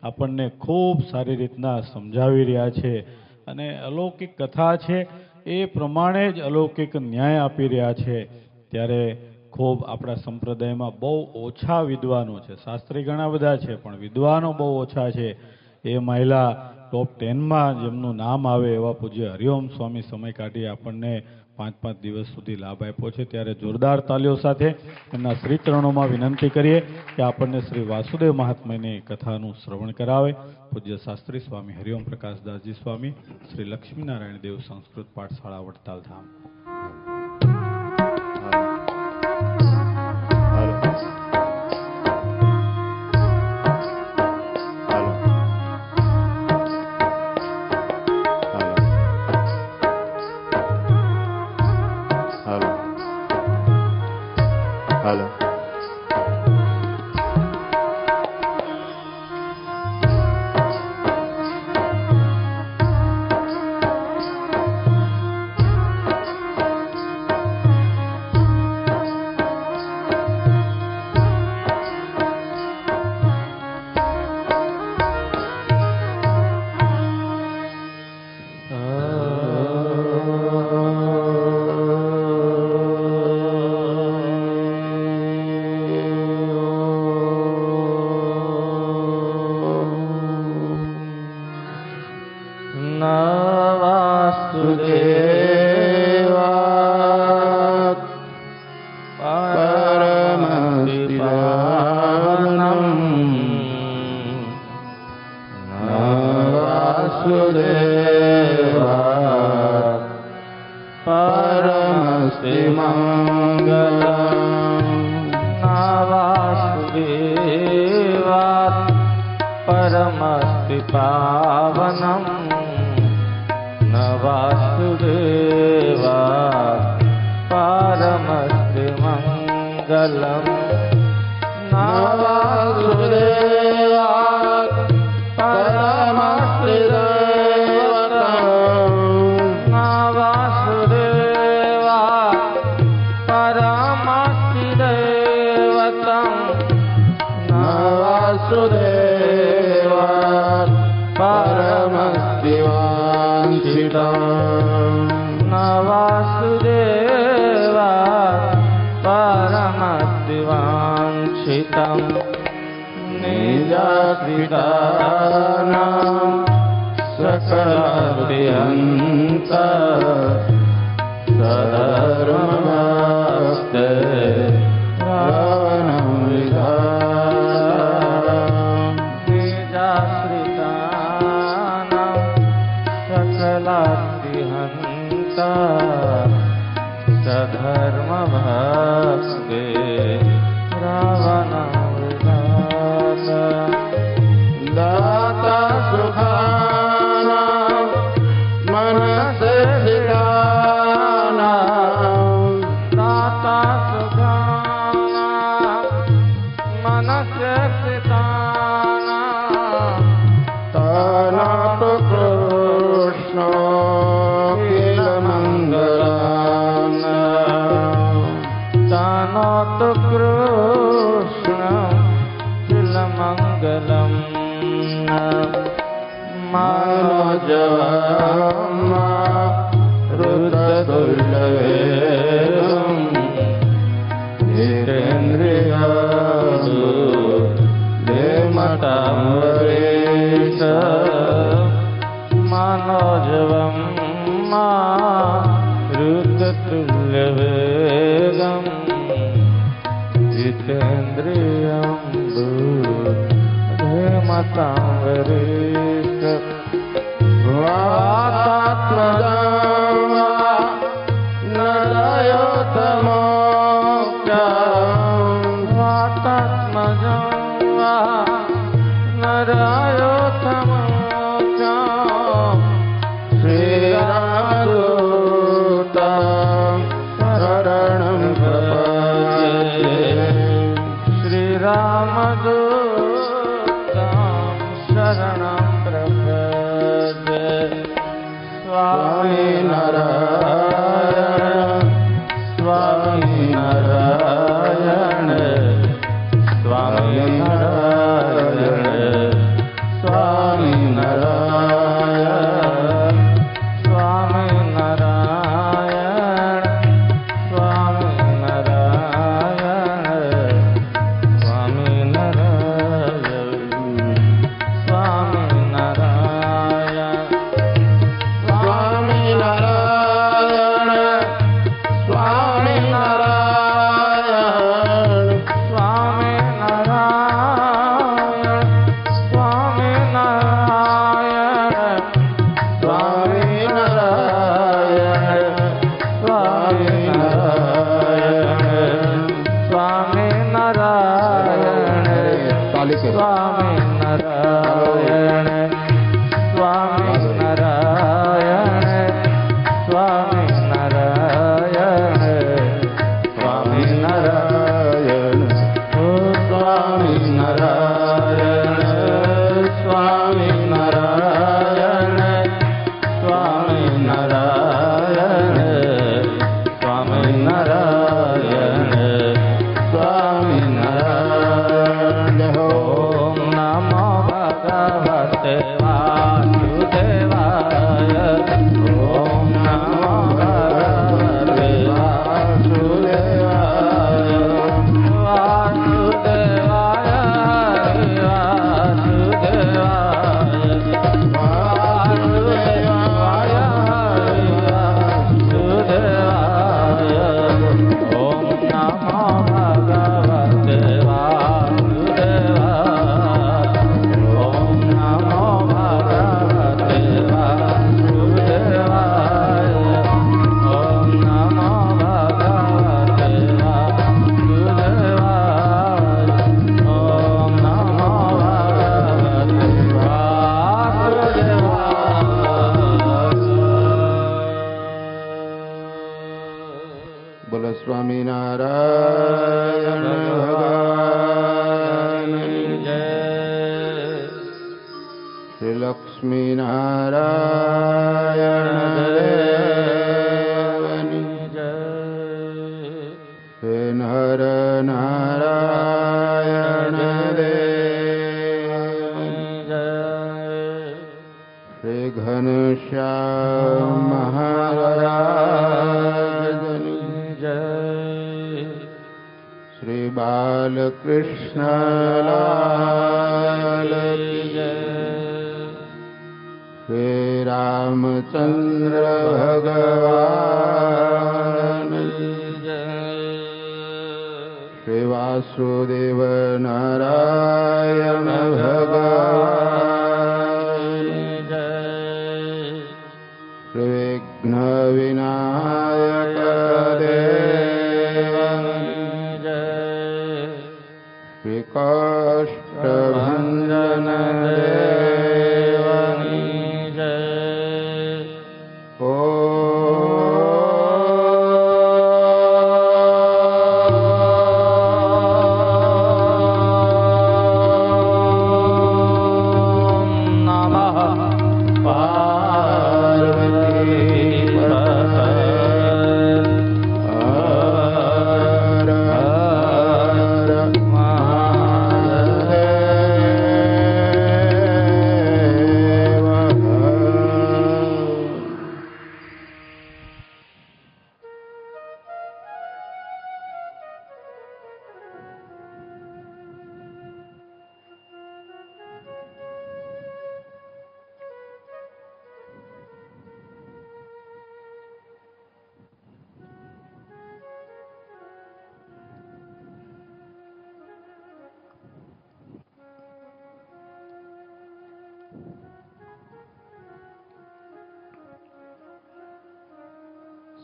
આપણને ખૂબ સારી રીતના સમજાવી રહ્યા છે અને અલૌકિક કથા છે એ પ્રમાણે જ અલૌકિક ન્યાય આપી રહ્યા છે. ત્યારે ખૂબ આપણા સંપ્રદાયમાં બહુ ઓછા વિદ્વાનો છે, શાસ્ત્રી ઘણા બધા છે પણ વિદ્વાનો બહુ ઓછા છે. એ મહિલા ટોપ 10માં જેમનું નામ આવે એવા પૂજ્ય હરિઓમ સ્વામી સમય કાઢી આપણને 5-5 દિવસ સુધી લાભ આપ્યો છે. ત્યારે જોરદાર તાલીઓ સાથે એમના શ્રી ચરણોમાં વિનંતી કરીએ કે આપણને શ્રી વાસુદેવ મહાત્મ્યની કથાનું શ્રવણ કરાવે. પૂજ્ય શાસ્ત્રી સ્વામી હરિઓમ પ્રકાશદાસજી સ્વામી, શ્રી લક્ષ્મીનારાયણ દેવ સંસ્કૃત પાઠશાળા વડતાલ ધામ.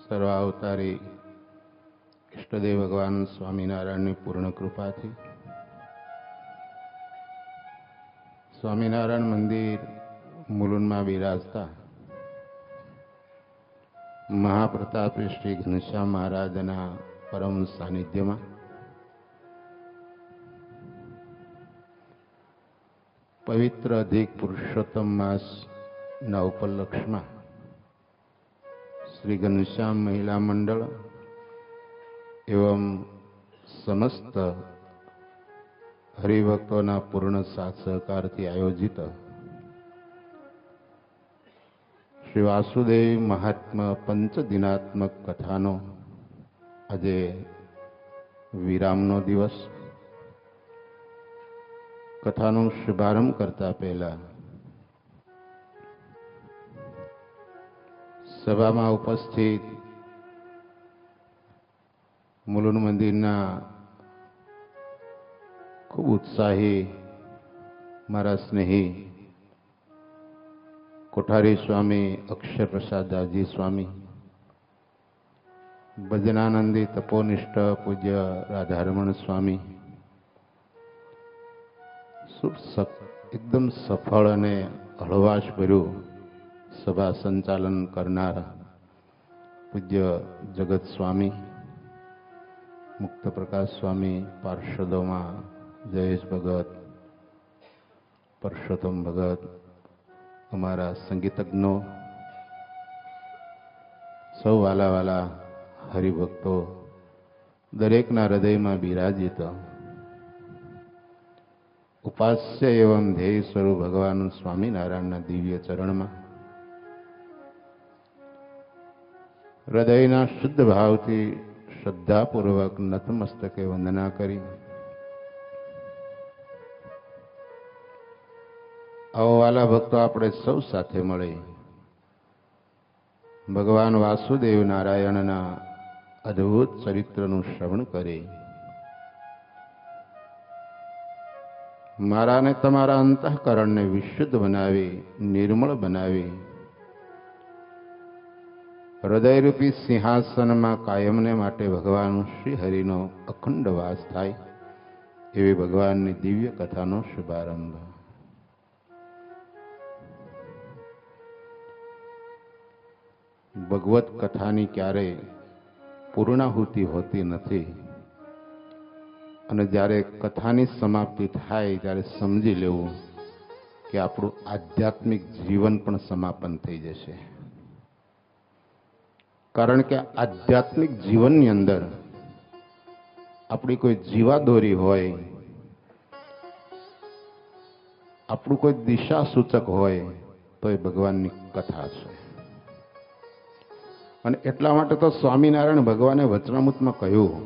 સર્વાવતારી ઈષ્ટદેવ ભગવાન સ્વામિનારાયણની પૂર્ણ કૃપાથી સ્વામિનારાયણ મંદિર મુલુંડમાં બિરાજતા મહાપ્રતાપી શ્રી ઘનશ્યામ મહારાજના પરમ સાનિધ્યમાં પવિત્ર અધિક પુરુષોત્તમ માસના ઉપલક્ષમાં શ્રી ઘનશ્યામ મહિલા મંડળ એવં સમસ્ત હરિભક્તોના પૂર્ણ સાથ સહકારથી આયોજિત શ્રી વાસુદેવ મહાત્મા પંચદિનાત્મક કથાનો આજે વિરામનો દિવસ. કથાનો શુભારંભ કરતા પહેલા સભામાં ઉપસ્થિત મુલુંડ મંદિરના ખૂબ ઉત્સાહી મારા સ્નેહી કોઠારી સ્વામી અક્ષર પ્રસાદજી સ્વામી, ભજનાનંદી તપોનિષ્ઠ પૂજ્ય રાધારમણ સ્વામી, એકદમ સફળ અને હળવાશ ભર્યું સભા સંચાલન કરનાર પૂજ્ય જગત સ્વામી, મુક્ત પ્રકાશ સ્વામી, પાર્ષદોમાં જયેશ ભગત, પરસોત્તમ ભગત, અમારા સંગીતજ્ઞો, સૌ વાલા વાલા હરિભક્તો, દરેકના હૃદયમાં બિરાજિત ઉપાસ્ય એવં ધ્યેય સ્વરૂપ ભગવાન સ્વામિનારાયણના દિવ્ય ચરણમાં હૃદયના શુદ્ધ ભાવથી શ્રદ્ધાપૂર્વક નતમસ્તકે વંદના કરી આવો વાલા ભક્તો, આપણે સૌ સાથે મળી ભગવાન વાસુદેવ નારાયણના અદ્ભુત ચરિત્રનું શ્રવણ કરી મારા ને તમારા અંતઃકરણને વિશુદ્ધ બનાવી, નિર્મળ બનાવી, હૃદયરૂપી સિંહાસનમાં કાયમને માટે ભગવાન શ્રી હરિનો અખંડ વાસ થાય એવી ભગવાનની દિવ્ય કથાનો શુભારંભ. ભગવત કથાની ક્યારેય પૂર્ણાહુતિ હોતી નથી અને જ્યારે કથાની સમાપ્તિ થાય ત્યારે સમજી લેવું કે આપણું આધ્યાત્મિક જીવન પણ સમાપન થઈ જશે. કારણ કે આધ્યાત્મિક જીવનની અંદર આપણી કોઈ જીવાદોરી હોય, આપણું કોઈ દિશા સૂચક હોય તો એ ભગવાનની કથા છે. અને એટલા માટે તો સ્વામિનારાયણ ભગવાને વચનામૃતમાં કહ્યું,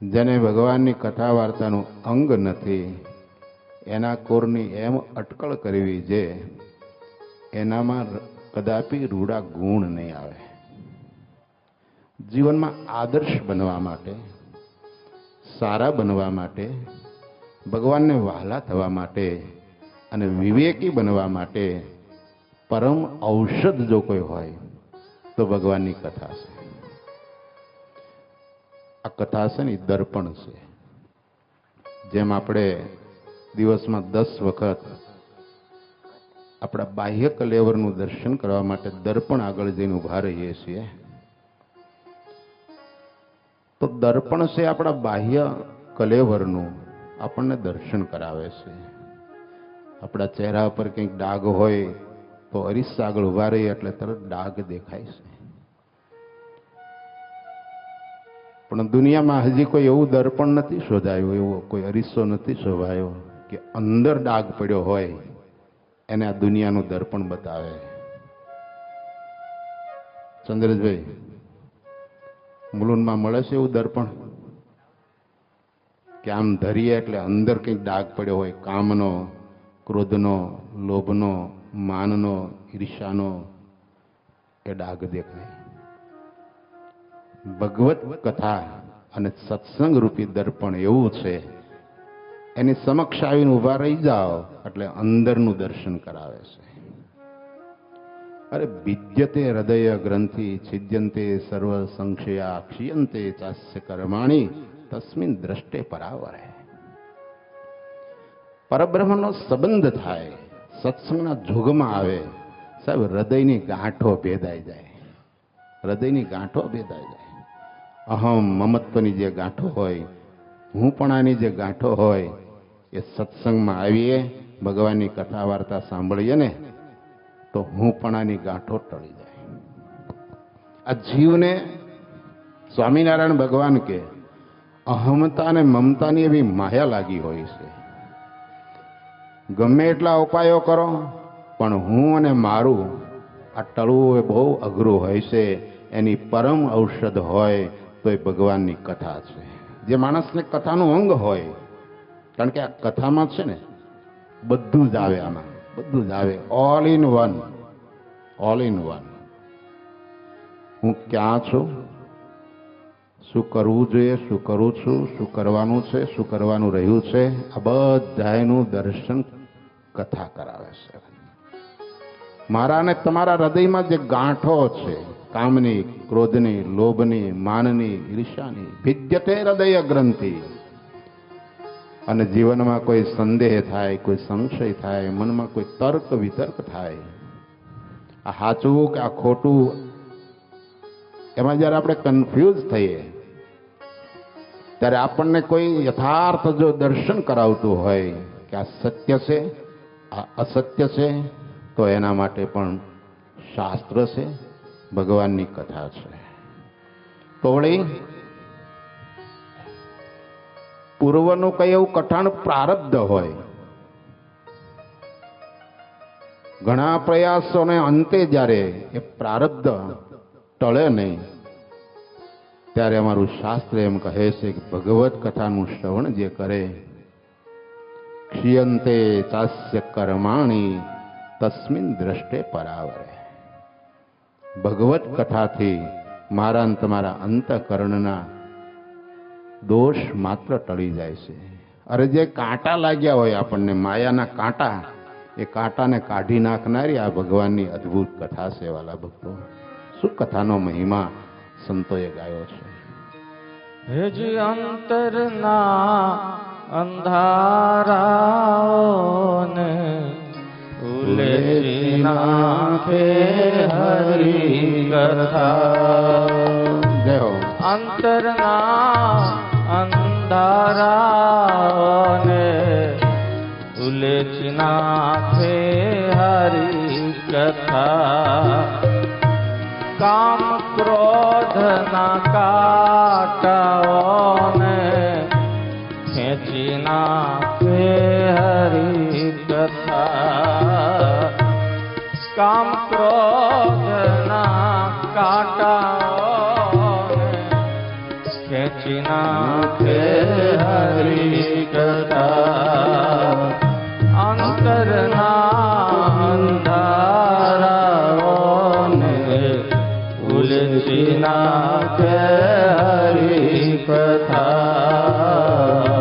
જેને ભગવાનની કથા વાર્તાનું અંગ નથી એના કોરની એમ અટકળ કરવી જે એનામાં કદાપી રૂડા ગુણ નહીં આવે. જીવનમાં આદર્શ બનવા માટે, સારા બનવા માટે, ભગવાનને વહાલા થવા માટે અને વિવેકી બનવા માટે પરમ ઔષધ જો કોઈ હોય તો ભગવાનની કથા છે. આ કથા છે ને દર્પણ છે. જેમ આપણે દિવસમાં 10 વખત આપણા બાહ્ય કલેવરનું દર્શન કરવા માટે દર્પણ આગળ જઈને ઉભા રહીએ છીએ, તો દર્પણ છે આપણા બાહ્ય કલેવરનું આપણને દર્શન કરાવે છે. આપણા ચહેરા પર કંઈક ડાઘ હોય તો અરીસા આગળ ઉભા રહીએ એટલે તરત ડાઘ દેખાય છે. પણ દુનિયામાં હજી કોઈ એવું દર્પણ નથી શોધાયું, એવો કોઈ અરીસો નથી શોભાયો કે અંદર ડાઘ પડ્યો હોય એને આ દુનિયાનું દર્પણ બતાવે. ચંદ્રજભાઈ, મુલુંડમાં મળે છે એવું દર્પણ કે આમ ધરીએ એટલે અંદર કંઈક ડાઘ પડ્યો હોય, કામનો, ક્રોધનો, લોભનો, માનનો, ઈર્ષાનો, એ ડાઘ દેખાય. ભગવત કથા અને સત્સંગ રૂપી દર્પણ એવું છે, એની સમક્ષ આવીને ઉભા રહી જાઓ એટલે અંદરનું દર્શન કરાવે છે. અરે વિદ્યતે હૃદય ગ્રંથિ છિદ્યંતે સર્વ સંશયા ક્ષીયંતે ચાસ્ય કર્માણી તસ્મિન દ્રષ્ટે પરાવરે. પરબ્રહ્મનો સંબંધ થાય, સત્સંગના જોગમાં આવે, સાહેબ હૃદયની ગાંઠો ભેદાઈ જાય, હૃદયની ગાંઠો ભેદાઈ જાય. અહમ મમત્વની જે ગાંઠો હોય, હુંપણાની જે ગાંઠો હોય, એ સત્સંગમાં આવીએ, ભગવાનની કથા વાર્તા સાંભળીએ ને તો હુંપણાની ગાંઠો ટળી જાય. આ જીવને સ્વામિનારાયણ ભગવાન કે અહમતા અને મમતાની એવી માયા લાગી હોય છે. ગમે એટલા ઉપાયો કરો, પણ હું અને મારું આ ટળવું એ બહુ અઘરું હોય છે. એની પરમ ઔષધ હોય તો એ ભગવાનની કથા છે. જે માણસને કથાનું અંગ હોય, કારણ કે આ કથામાં છે ને બધું જ આવે, આમાં બધું જ આવે, all in one, all in one. હું ક્યાં છું, શું કરવું જોઈએ, શું કરું છું, શું કરવાનું છે, શું કરવાનું રહ્યું છે, આ બધાનું દર્શન કથા કરાવે છે. મારા અને તમારા હૃદયમાં જે ગાંઠો છે, કામની, ક્રોધની, લોભની, માનની, ઈર્ષાની, ભિદ્યતે હૃદય ગ્રંથિ. અને જીવનમાં કોઈ સંદેહ થાય, કોઈ સંશય થાય, મનમાં કોઈ તર્ક વિતર્ક થાય, આ સાચું કે આ ખોટું, એમાં જ્યારે આપણે કન્ફ્યુઝ થઈએ ત્યારે આપણને કોઈ યથાર્થ જો દર્શન કરાવતું હોય કે આ સત્ય છે, આ અસત્ય છે, તો એના માટે પણ શાસ્ત્ર છે, ભગવાનની કથા છે. તો વળી પૂર્વનું કઈ એવું કઠણ પ્રારબ્ધ હોય, ઘણા પ્રયાસોને અંતે જ્યારે એ પ્રારબ્ધ ટળે નહીં ત્યારે અમારું શાસ્ત્ર એમ કહે છે કે ભગવત કથાનું શ્રવણ જે કરે, ક્ષીયંતે ચાસ્ય કર્માણી તસ્મિન દ્રષ્ટે પરાવરે. ભગવત કથાથી મારા અને તમારા અંતઃકરણના દોષ માત્ર ટળી જાય છે. અરે જે કાંટા લાગ્યા હોય આપણને, માયાના કાંટા, એ કાંટાને કાઢી નાખનારી આ ભગવાનની અદ્ભુત કથા છે. વાલા ભક્તો, શું કથાનો મહિમા સંતોએ ગાયો છે. હેજી અંતરના અંધારાઓને ઉલેચી નાખે હરી કથા. જય હો. અંતરના અંધારાઓને ઉલેચી નાખે હરી કથા. કામ ક્રોધના કાંટાઓને ખેંચી નાખે હરી કથા. કામ ક્રોધના કાંટાઓને ખેંચી નાખે હરી કથા. અંતરના અંધારાઓને ઉલટી નાખે હરી કથા.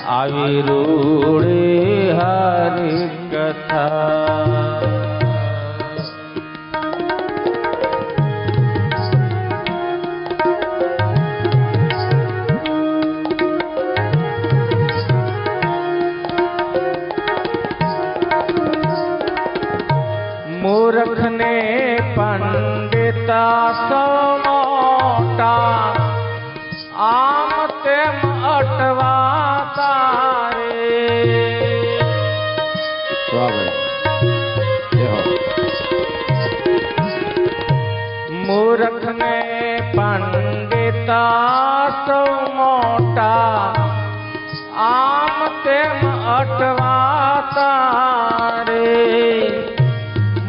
આવી રૂડી હરી કથા. મૂર્ખને પંડિતા સૌ મોટા, આમ તેમ અટવાતા રે. મૂર્ખને પંડિતા સૌ મોટા, આમ તેમ અટવાતા રે.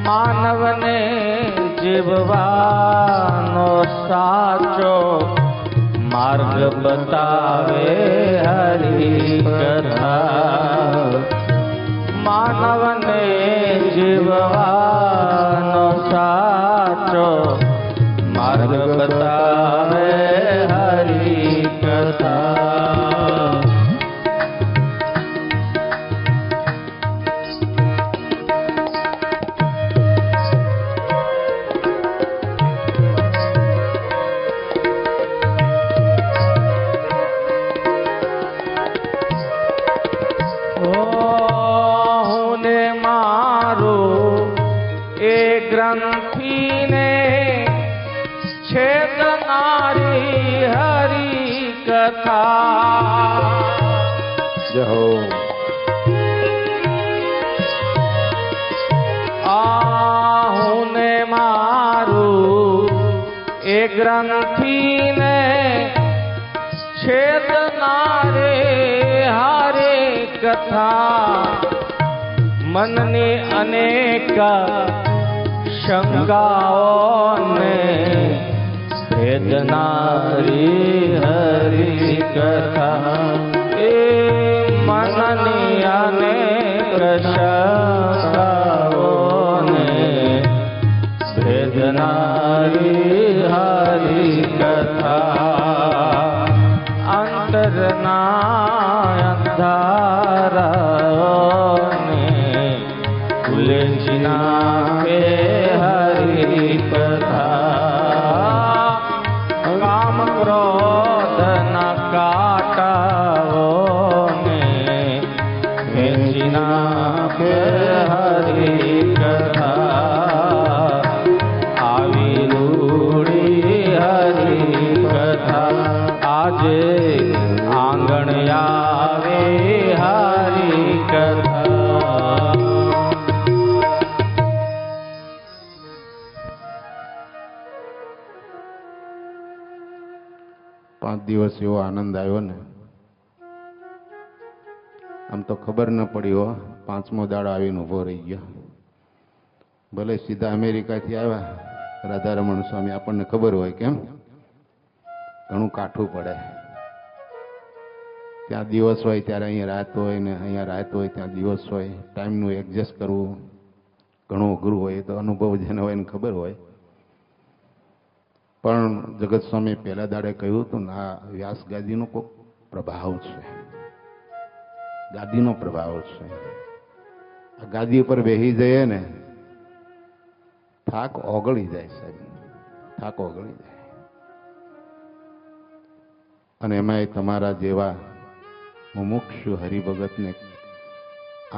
માનવને જીવવાનો સાચો માર્ગ બતાવે હરી કથા. માનવને જીવવાનો સાચો માર્ગ બતાવે હરી કથા. ગ્રંથિને છેદનારી હરી કથા. જય હો. આહુને મારું એ ગ્રંથિને છેદનારે હરી કથા. મનની અનેક શંકાઓને ભેદનારી હરી કથા એ મનની અનેક શંકાઓને ભેદનારી હરી કથા અંતરના અંધારાઓને ઉલઝી નાખે હરી કથા કામ ક્રોધના કાંટાઓને ખેંચી નાખે હરી કથા આવી રૂડી હરી કથા આજે આંગણ આવે હરી કથા. 5 દિવસ એવો આનંદ આવ્યો ને, આમ તો ખબર ન પડી હો, 5મો દાડો આવીને ઊભો રહી ગયો. ભલે સીધા અમેરિકાથી આવ્યા રાધારમણ સ્વામી, આપણને ખબર હોય કેમ ઘણું કાઠું પડે. ત્યાં દિવસ હોય ત્યારે અહીંયા રાત હોય ને અહીંયા રાત હોય ત્યાં દિવસ હોય. ટાઈમનું એડજસ્ટ કરવું ઘણું અઘરું હોય, તો અનુભવ જેને હોય એને ખબર હોય. પણ જગત સ્વામી પહેલા દાડે કહ્યું હતું ને, આ વ્યાસ ગાદીનો કોઈ પ્રભાવ છે, ગાદીનો પ્રભાવ છે. આ ગાદી ઉપર બેસી જઈએ ને થાક ઓગળી જાય સાહેબ, થાક ઓગળી જાય. અને એમાંય તમારા જેવા મુમુક્ષુ હરિભગતને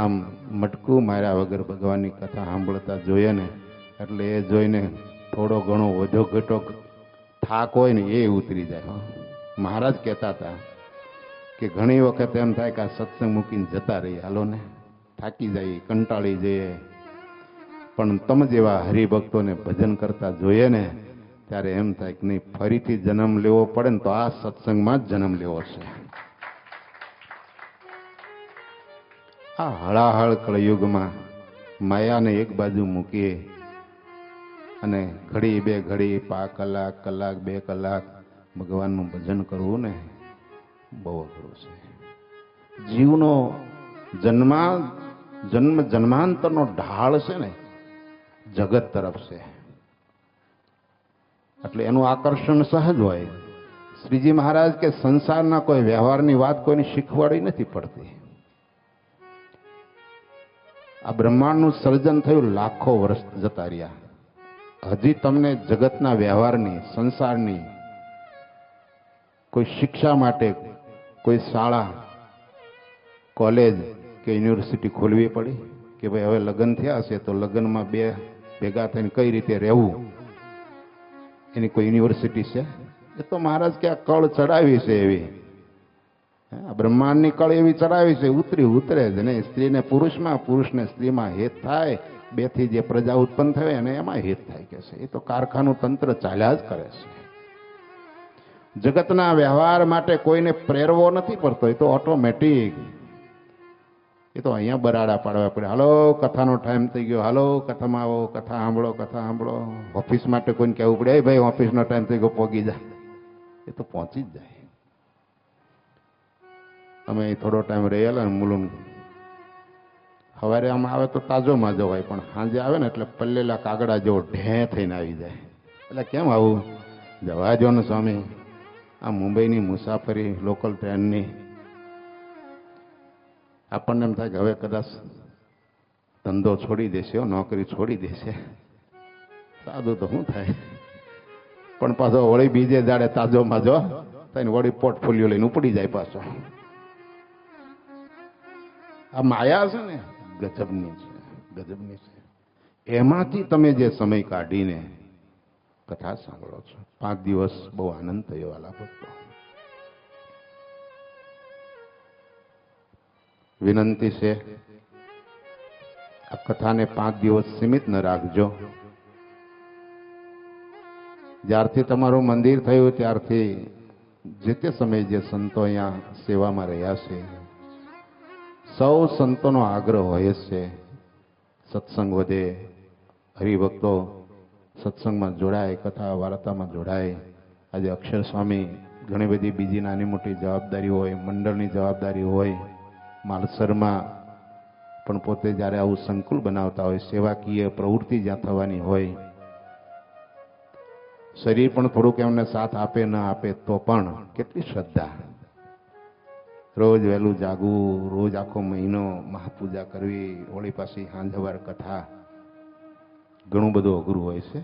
આમ મટકું માર્યા વગર ભગવાનની કથા સાંભળતા જોઈએ ને, એટલે એ જોઈને થોડો ઘણો વધો ઘટો થાક હોય ને એ ઉતરી જાય. મહારાજ કહેતા હતા કે ઘણી વખત એમ થાય કે આ સત્સંગ મૂકીને જતા રહીએ, હાલો ને, થાકી જાય, કંટાળી જઈએ. પણ તમે જેવા હરિભક્તોને ભજન કરતા જોઈએ ને ત્યારે એમ થાય કે નહીં, ફરીથી જન્મ લેવો પડે ને તો આ સત્સંગમાં જ જન્મ લેવો છે. આ હળાહળ કળયુગમાં માયાને એક બાજુ મૂકીએ અને ઘડી બે ઘડી, કલાક 2 કલાક ભગવાનનું ભજન કરવું ને બહુ અઘરું છે. જીવનો જન્મ જન્માંતરનો ઢાળ છે ને જગત તરફ છે, એટલે એનું આકર્ષણ સહજ હોય. શ્રીજી મહારાજ કે સંસારના કોઈ વ્યવહારની વાત કોઈને શીખવાડી નથી પડતી. આ બ્રહ્માંડનું સર્જન થયું લાખો વર્ષ જતા રહ્યા, હજી તમને જગતના વ્યવહારની, સંસારની કોઈ શિક્ષા માટે કોઈ શાળા, કોલેજ કે યુનિવર્સિટી ખોલવી પડી કે ભાઈ હવે લગ્ન થયા છે તો લગ્નમાં બે ભેગા થઈને કઈ રીતે રહેવું, એની કોઈ યુનિવર્સિટી છે? એ તો મહારાજ કે આ કળ ચડાવી છે એવી, બ્રહ્માંડની કળ એવી ચડાવી છે, ઉતરે જ નહીં. સ્ત્રીને પુરુષમાં, પુરુષને સ્ત્રીમાં હેત થાય, બેથી જે પ્રજા ઉત્પન્ન થાય અને એમાં હિત થાય કે છે. એ તો કારખાનું તંત્ર ચાલ્યા જ કરે છે. જગતના વ્યવહાર માટે કોઈને પ્રેરવો નથી પડતો, એ તો ઓટોમેટિક. એ તો અહીંયા બરાડા પાડવા પડે, હાલો કથાનો ટાઈમ થઈ ગયો, હાલો કથામાં આવો, કથા સાંભળો, કથા સાંભળો. ઓફિસ માટે કોઈને કહેવું પડે, ભાઈ ઓફિસનો ટાઈમ થઈ ગયો, પહોંચી જાય. એ તો પહોંચી જ જાય. અમે થોડો ટાઈમ રહેલા ને મુલું, સવારે આમ આવે તો તાજો માજો હોય, પણ સાંજે આવે ને એટલે પલ્લેલા કાગડા જેવો ઢે થઈને આવી જાય. એટલે કેમ આવું? જવા જો ને સ્વામી, આ મુંબઈની મુસાફરી લોકલ ટ્રેનની, આપણને એમ થાય કે હવે કદાચ ધંધો છોડી દેશે, નોકરી છોડી દેશે. સાદું તો શું થાય, પણ પાછો વળી બીજે દાડે તાજો માજો થઈને વળી પોર્ટફોલિયો લઈને ઉપડી જાય પાછો. આ માયા છે ને ગજબની છે, ગજબની છે. એમાંથી તમે જે સમય કાઢીને કથા સાંભળો છો, 5 દિવસ બહુ આનંદ થયો વાલા ભક્તો. વિનંતી છે આ કથાને 5 દિવસ સીમિત ન રાખજો. જ્યારથી તમારું મંદિર થયું ત્યારથી જે તે સમયે જે સંતો અહીંયા સેવામાં રહ્યા છે, સૌ સંતોનો આગ્રહ હોય છે સત્સંગ વધે, હરિભક્તો સત્સંગમાં જોડાય, કથા વાર્તામાં જોડાય. આજે અક્ષર સ્વામી ઘણી બધી બીજી નાની મોટી જવાબદારી હોય, મંડળની જવાબદારી હોય, માલસરમાં પણ પોતે જ્યારે આવું સંકુલ બનાવતા હોય, સેવાકીય પ્રવૃત્તિ જ્યાં થવાની હોય, શરીર પણ થોડુંક એમને સાથ આપે ન આપે તો પણ કેટલી શ્રદ્ધા. રોજ વહેલું જાગવું, રોજ આખો મહિનો મહાપૂજા કરવી, હોળી પાછી સાંજવાર કથા, ઘણું બધું અઘરું હોય છે.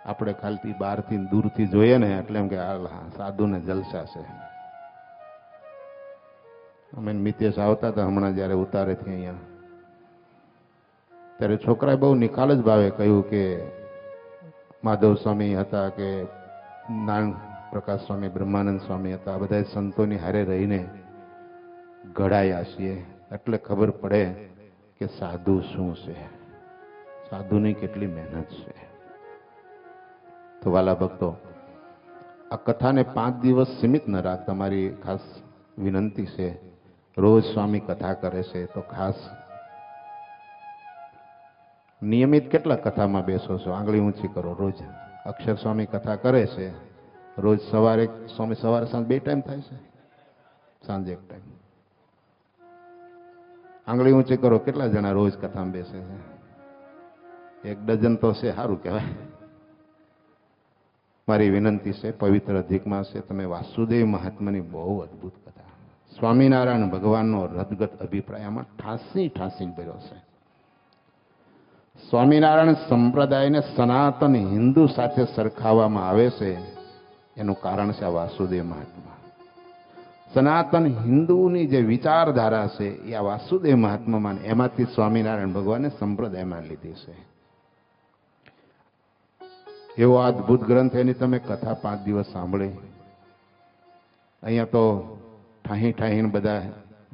આપણે ખાલથી બહારથી દૂરથી જોઈએ ને એટલે એમ કે હા સાધુ ને જલસા છે. અમે મિતેશ આવતા હતા હમણાં જ્યારે ઉતારેથી અહીંયા, ત્યારે છોકરાએ બહુ નિખાલ જ ભાવે કહ્યું કે માધવ સ્વામી હતા કે નારાયણ પ્રકાશ સ્વામી, બ્રહ્માનંદ સ્વામી હતા, બધા સંતોની હારે રહીને ઘડાયા છીએ એટલે ખબર પડે કે સાધુ શું છે, સાધુની કેટલી મહેનત છે. તો વાલા ભક્તો, આ કથાને 5 દિવસ સીમિત ન રાખ. તમારી ખાસ વિનંતી છે. રોજ સ્વામી કથા કરે છે તો ખાસ નિયમિત કેટલા કથામાં બેસો છો? આંગળી ઊંચી કરો. રોજ અક્ષર સ્વામી કથા કરે છે, રોજ સવારે સ્વામી સવારે સાંજ 2 ટાઈમ થાય છે, સાંજે 1 ટાઈમ. આંગળી ઊંચી કરો. કેટલા જણા રોજ કથામાં બેસે છે? 1 ડઝન તો છે, સારું કહેવાય. મારી વિનંતી છે, પવિત્ર અધિક માસ છે, તમે વાસુદેવ મહાત્માની બહુ અદભુત કથા, સ્વામિનારાયણ ભગવાનનો હૃદગત અભિપ્રાય આમાં ઠાંસી ભર્યો છે. સ્વામિનારાયણ સંપ્રદાયને સનાતન હિન્દુ સાથે સરખાવવામાં આવે છે, એનું કારણ છે આ વાસુદેવ મહાત્મા. સનાતન હિન્દુની જે વિચારધારા છે એ આ વાસુદેવ મહાત્મામાં, એમાંથી સ્વામિનારાયણ ભગવાને સંપ્રદાયમાં લીધી છે. એવો અદભુત ગ્રંથ, એની તમે કથા 5 દિવસ સાંભળી. અહીંયા તો ઠાહીને બધા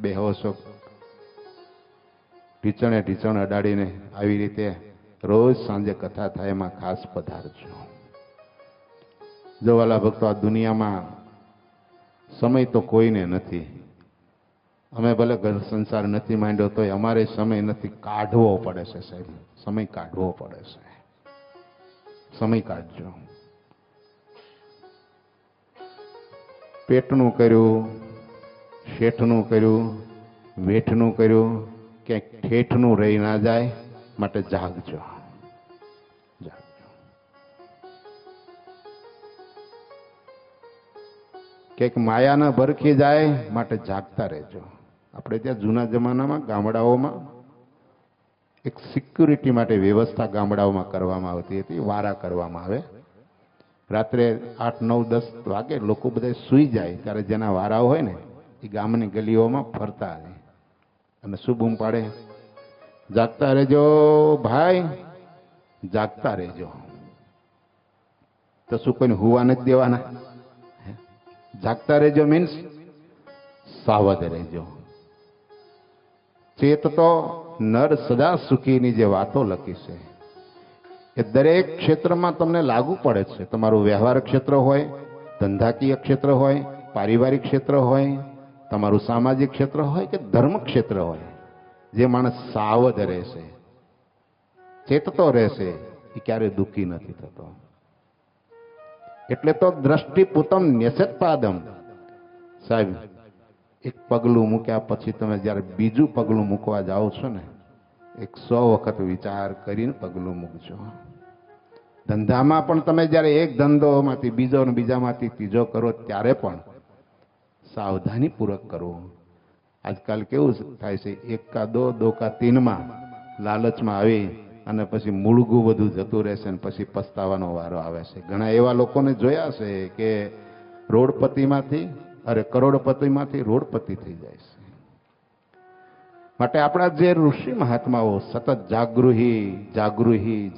બેહો છો, ઢીચણ અડાડીને આવી રીતે રોજ સાંજે કથા થાય, એમાં ખાસ પધારજો. જો વાલા ભક્તો, આ દુનિયામાં સમય તો કોઈને નથી. અમે ભલે ઘર સંસાર નથી માંડ્યો તોય અમારે સમય નથી, કાઢવો પડે છે સાહેબ. સમય કાઢવો પડે છે. સમય કાઢજો. પેટનું કર્યું, શેઠનું કર્યું, વેઠનું કર્યું, ક્યાંક ઠેઠનું રહી ના જાય માટે જાગજો. ક્યાંક માયા ના ભરખી જાય માટે જાગતા રહેજો. આપણે ત્યાં જૂના જમાનામાં ગામડાઓમાં એક સિક્યુરિટી માટે વ્યવસ્થા ગામડાઓમાં કરવામાં આવતી હતી. વારા કરવામાં આવે. રાત્રે 8, 9, 10 વાગે લોકો બધા સૂઈ જાય ત્યારે જેના વારા હોય ને એ ગામની ગલીઓમાં ફરતા આવે અને શું બૂમ પાડે? જાગતા રહેજો ભાઈ, જાગતા રહેજો. તો શું કોઈને હુવા નથી દેવાના? જાગતા રહેજો મીન્સ સાવધ રહેજો. ચેત તો નર સદા સુખીની જે વાતો લખી છે એ દરેક ક્ષેત્રમાં તમને લાગુ પડે છે. તમારું વ્યવહાર ક્ષેત્ર હોય, ધંધાકીય ક્ષેત્ર હોય, પારિવારિક ક્ષેત્ર હોય, તમારું સામાજિક ક્ષેત્ર હોય કે ધર્મ ક્ષેત્ર હોય, જે માણસ સાવધ રહેશે, ચેતતો રહેશે, એ ક્યારેય દુઃખી નથી થતો. એટલે તો દ્રષ્ટિપૂતમ ન્યસત્પાદમ. સાહેબ, એક પગલું મૂક્યા પછી તમે જ્યારે બીજું પગલું મૂકવા જાઓ છો ને, 100 વખત વિચાર કરીને પગલું મૂકજો. ધંધામાં પણ તમે જ્યારે એક ધંધોમાંથી બીજો ને બીજામાંથી ત્રીજો કરો ત્યારે પણ સાવધાની પૂર્વક કરવું. આજકાલ કેવું થાય છે, 1 કા 2, 2 કા 3 માં લાલચમાં આવી અને પછી મૂળગું બધું જતું રહેશે ને પછી પસ્તાવાનો વારો આવે છે. ઘણા એવા લોકોને જોયા છે કે કરોડપતિમાંથી રોડપતિ થઈ જાય છે. માટે આપણા જે ઋષિ મહાત્માઓ સતત જાગૃહિની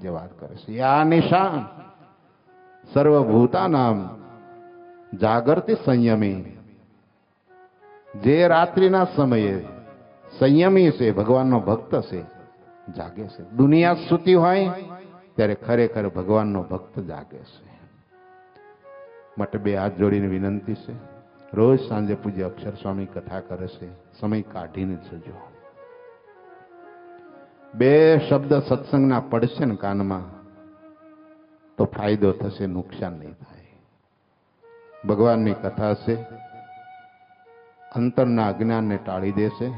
જે વાત કરે છે, યા નિશા સર્વભૂતાનામ જાગરતી સંયમી. જે રાત્રિના સમયે સંયમી છે, ભગવાનનો ભક્ત છે, જાગે છે. દુનિયા સૂતી હોય ત્યારે ખરેખર ભગવાનનો ભક્ત જાગે છે. માટે 2 હાથ જોડીને વિનંતી છે, રોજ સાંજે પૂજ્ય અક્ષર સ્વામી કથા કરે છે, સમય કાઢીને જજો. બે શબ્દ સત્સંગના પડશે ને કાનમાં તો ફાયદો થશે, નુકસાન નહીં થાય. ભગવાનની કથા છે, અંતરના અજ્ઞાનને ટાળી દેશે,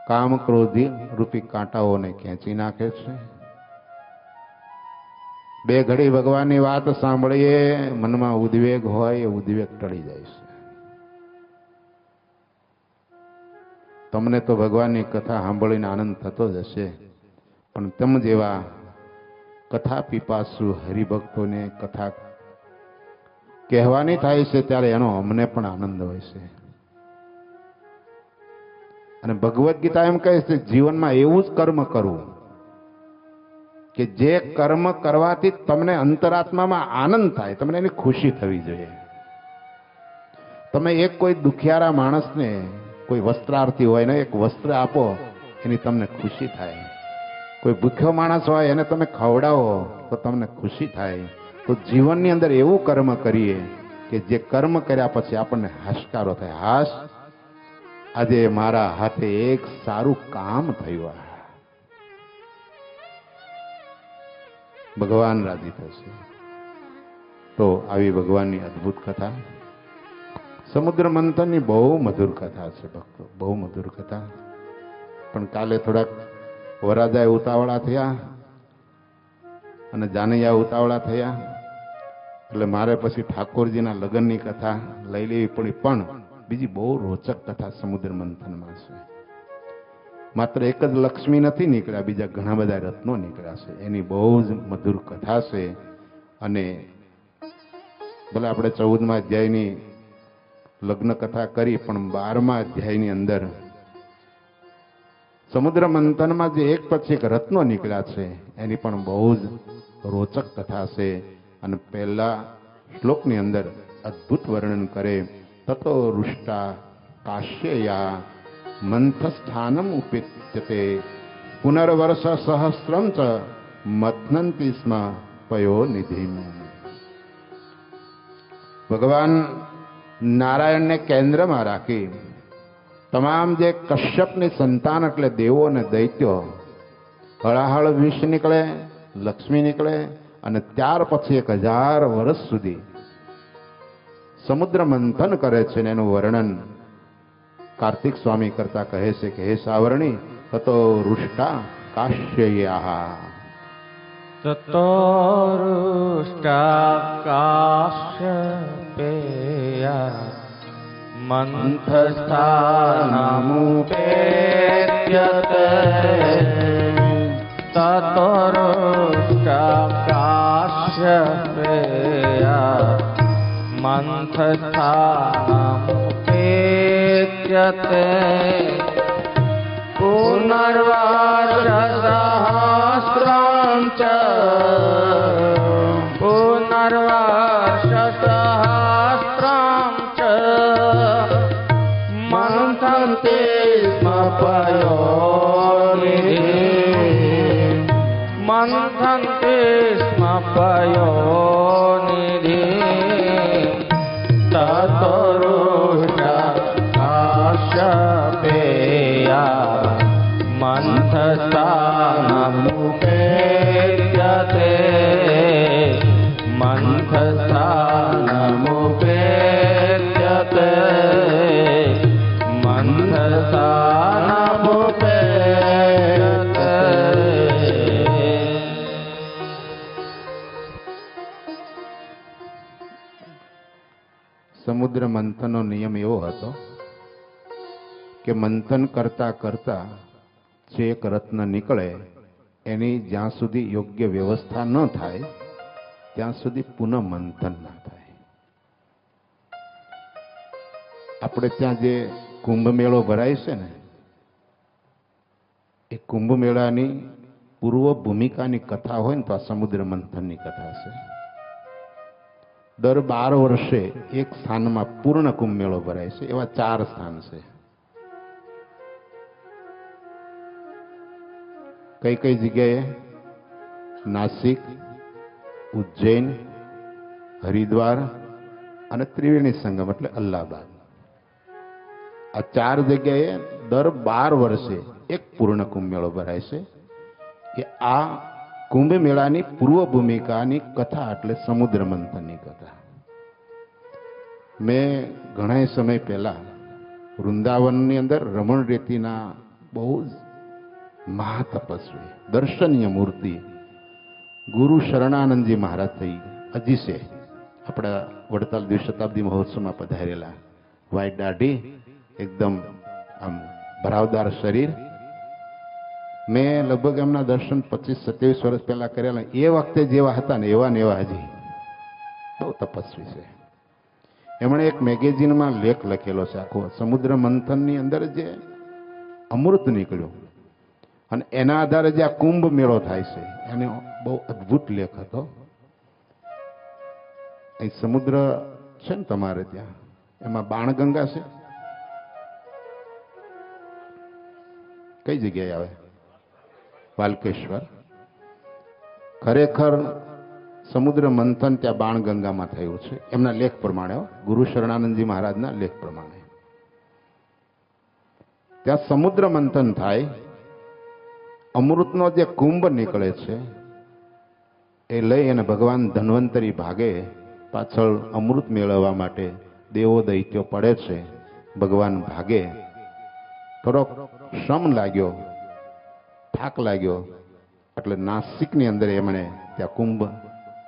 કામ ક્રોધી રૂપી કાંટાઓને ખેંચી નાખે છે. બે ઘડી ભગવાનની વાત સાંભળીએ, મનમાં ઉદ્વેગ હોય એ ઉદ્વેગ ટળી જાય છે. તમને તો ભગવાનની કથા સાંભળીને આનંદ થતો જ હશે, પણ તમ જેવા કથા પીપાસુ હરિભક્તોને કથા કહેવાની થાય છે ત્યારે એનો અમને પણ આનંદ હોય છે. અને ભગવદ્ ગીતા એમ કહે છે જીવનમાં એવું જ કર્મ કરવું કે જે કર્મ કરવાથી તમને અંતરાત્મામાં આનંદ થાય, તમને એની ખુશી થવી જોઈએ. તમે એક કોઈ દુખિયારા માણસને, કોઈ વસ્ત્રાર્થી હોય ને એક વસ્ત્ર આપો, એની તમને ખુશી થાય. કોઈ ભૂખ્યો માણસ હોય એને તમે ખવડાવો તો તમને ખુશી થાય. તો જીવનની અંદર એવું કર્મ કરીએ કે જે કર્મ કર્યા પછી આપણને હાશકારો થાય. હાશ, આજે મારા હાથે એક સારું કામ થયું, ભગવાન રાજી થશે. તો આવી ભગવાનની અદ્ભુત કથા, સમુદ્ર મંથનની બહુ મધુર કથા છે ભક્તો, બહુ મધુર કથા. પણ કાલે થોડાક વરાજાએ ઉતાવળા થયા અને જાનૈયા ઉતાવળા થયા, એટલે મારે પછી ઠાકોરજીના લગ્નની કથા લઈ લેવી પડી. પણ બીજી બહુ રોચક કથા સમુદ્ર મંથનમાં છે. માત્ર એક જ લક્ષ્મી નથી નીકળ્યા, બીજા ઘણા બધા રત્નો નીકળ્યા છે. એની બહુ જ મધુર કથા છે. અને ભલે આપણે 14મા અધ્યાયની લગ્ન કથા કરી, પણ 12મા અધ્યાયની અંદર સમુદ્ર મંથનમાં જે એક પછી એક રત્નો નીકળ્યા છે એની પણ બહુ જ રોચક કથા છે. અને પહેલા શ્લોકની અંદર અદ્ભુત વર્ણન કરે, તતો રુષ્ટા કાશ્યયા મંથસ્થાનમ ઉપેત્યતે પુનર્વર્ષ સહસ્રમ ચ મથ્નંતિ સ્મ પયો નિધિમ. ભગવાન નારાયણને કેન્દ્રમાં રાખી તમામ જે કશ્યપની સંતાન એટલે દેવો અને દૈત્યો હળાહળ વિષ નીકળે, લક્ષ્મી નીકળે, અને ત્યાર પછી 1000 વર્ષ સુધી સમુદ્ર મંથન કરે છે. ને એનું વર્ણન કાર્તિક સ્વામી કરતા કહે છે કે હે સાવરણી, તતો રુષ્ટા કાશ્યયા, તતો રુષ્ટા કાશ્યપેયા મંથસ્થાનમુપેત્યતે, તતો રુષ્ટા કાશ્યપેયા મંથસ્થાનમુપેત્યતે પુનર્વર્ષસહસ્રં ચ પુનર્વર્ષસહસ્રં ચ મંથન્તે સ્મ પયોનિધિ, મંથન્તે સ્મ પયોનિધિ. તતો રુષ્ટા કાશ્યપેયા મંથસ્થાનમુપેત્યતે, મંથસ્થાનમુપેત્યતે, મંથસ્થાનમુપેત્યતે. સમુદ્ર મંથનનો નિયમ એવો હતો કે મંથન કરતા કરતા જે એક રત્ન નીકળે એની જ્યાં સુધી યોગ્ય વ્યવસ્થા ન થાય ત્યાં સુધી પુનઃ મંથન ના થાય. આપણે ત્યાં જે કુંભ મેળો ભરાય છે ને, એ કુંભ મેળાની પૂર્વ ભૂમિકાની કથા હોય ને તો આ સમુદ્ર મંથનની કથા છે. દર 12 વર્ષે એક સ્થાનમાં પૂર્ણ કુંભ મેળો ભરાય છે. એવા 4 સ્થાન છે. કઈ કઈ જગ્યાએ? નાસિક, ઉજ્જૈન, હરિદ્વાર અને ત્રિવેણી સંગમ એટલે અલ્હાબાદ. આ 4 જગ્યાએ દર 12 વર્ષે એક પૂર્ણ કુંભ મેળો ભરાય છે. કે આ કુંભ મેળાની પૂર્વ ભૂમિકાની કથા એટલે સમુદ્ર મંથનની કથા. મેં ઘણા સમય પહેલા વૃંદાવનની અંદર રમણ રેતીના બહુ જ મહાતપસ્વી દર્શનીય મૂર્તિ ગુરુ શરણાનંદજી મહારાજ થઈ હજી છે આપણા વડતાલ દ્વિશતાબ્દી મહોત્સવમાં પધારેલા. વ્હાઈટ દાઢી, એકદમ આમ ભરાવદાર શરીર. મેં લગભગ એમના દર્શન 25-27 વર્ષ પહેલા કરેલા. એ વખતે જેવા હતા ને એવા હજી બહુ તપસ્વી છે. એમણે એક મેગેઝિનમાં લેખ લખેલો છે આખો સમુદ્ર મંથનની અંદર જે અમૃત નીકળ્યું અને એના આધારે જે આ કુંભ મેળો થાય છે એને બહુ અદ્ભુત લેખ હતો. અહીં સમુદ્ર છે ને તમારે ત્યાં, એમાં બાણગંગા છે. કઈ જગ્યાએ આવે? વાલકેશ્વર. ખરેખર સમુદ્ર મંથન ત્યાં બાણગંગામાં થયું છે એમના લેખ પ્રમાણે, ગુરુ શરણાનંદજી મહારાજના લેખ પ્રમાણે. ત્યાં સમુદ્ર મંથન થાય, અમૃતનો જે કુંભ નીકળે છે એ લઈ અને ભગવાન ધન્વંતરી ભાગે પાછળ અમૃત મેળવવા માટે દેવો દૈત્યો પડે છે. ભગવાન ભાગે. થોડોક શ્રમ લાગ્યો, થાક લાગ્યો, એટલે નાસિકની અંદર એમણે ત્યાં કુંભ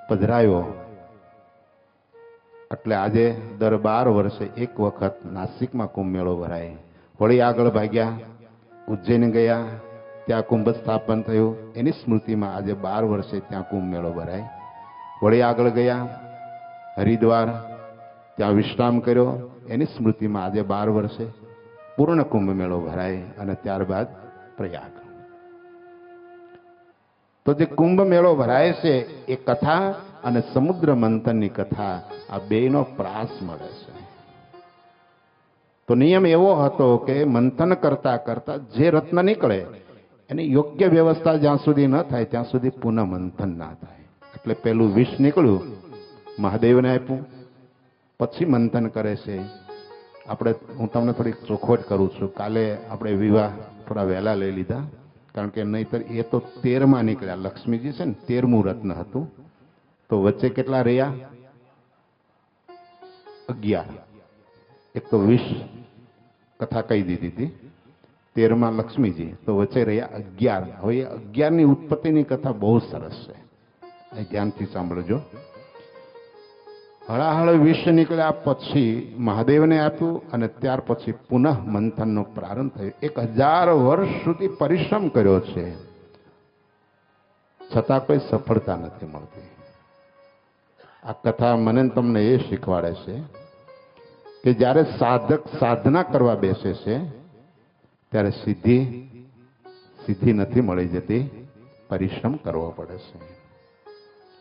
પધરાયો. એટલે આજે દર 12 વર્ષે એક વખત નાસિકમાં કુંભ મેળો ભરાય. વળી આગળ ભાગ્યા, ઉજ્જૈન ગયા, ત્યાં કુંભ સ્થાપન થયું. એની સ્મૃતિમાં આજે 12 વર્ષે ત્યાં કુંભ મેળો ભરાય. વળી આગળ ગયા હરિદ્વાર, ત્યાં વિશ્રામ કર્યો. એની સ્મૃતિમાં આજે 12 વર્ષે પૂર્ણ કુંભ મેળો ભરાય. અને ત્યારબાદ પ્રયાગ. તો જે કુંભ મેળો ભરાય છે એ કથા અને સમુદ્ર મંથનની કથા, આ બેયનો પ્રાસ મળે છે. તો નિયમ એવો હતો કે મંથન કરતા કરતા જે રત્ન નીકળે એની યોગ્ય વ્યવસ્થા જ્યાં સુધી ન થાય ત્યાં સુધી પુનઃ મંથન ના થાય. એટલે પેલું વિષ નીકળ્યું, મહાદેવને આપ્યું, પછી મંથન કરે છે. હું તમને થોડીક ચોખવટ કરું છું. કાલે આપણે વિવાહ થોડા વહેલા લઈ લીધા, કારણ કે નહીતર એ તો 13માં નીકળ્યા. લક્ષ્મીજી છે ને 13મું રત્ન હતું, તો વચ્ચે કેટલા રહ્યા? 11. એક તો વિષ કથા કહી દીધી હતી, 13માં લક્ષ્મીજી, તો વચ્ચે રહ્યા 11. હવે એ 11ની ઉત્પત્તિની કથા બહુ સરસ છે, એ ધ્યાનથી સાંભળજો. હળાહળ વિષ નીકળ્યા પછી મહાદેવને આપ્યું અને ત્યાર પછી પુનઃ મંથનનો પ્રારંભ થયો. 1000 વર્ષ સુધી પરિશ્રમ કર્યો છે, છતાં કોઈ સફળતા નથી મળતી. આ કથા મને તમને એ શીખવાડે છે કે જ્યારે સાધક સાધના કરવા બેસે છે ત્યારે સિદ્ધિ નથી મળી જતી. પરિશ્રમ કરવો પડે છે,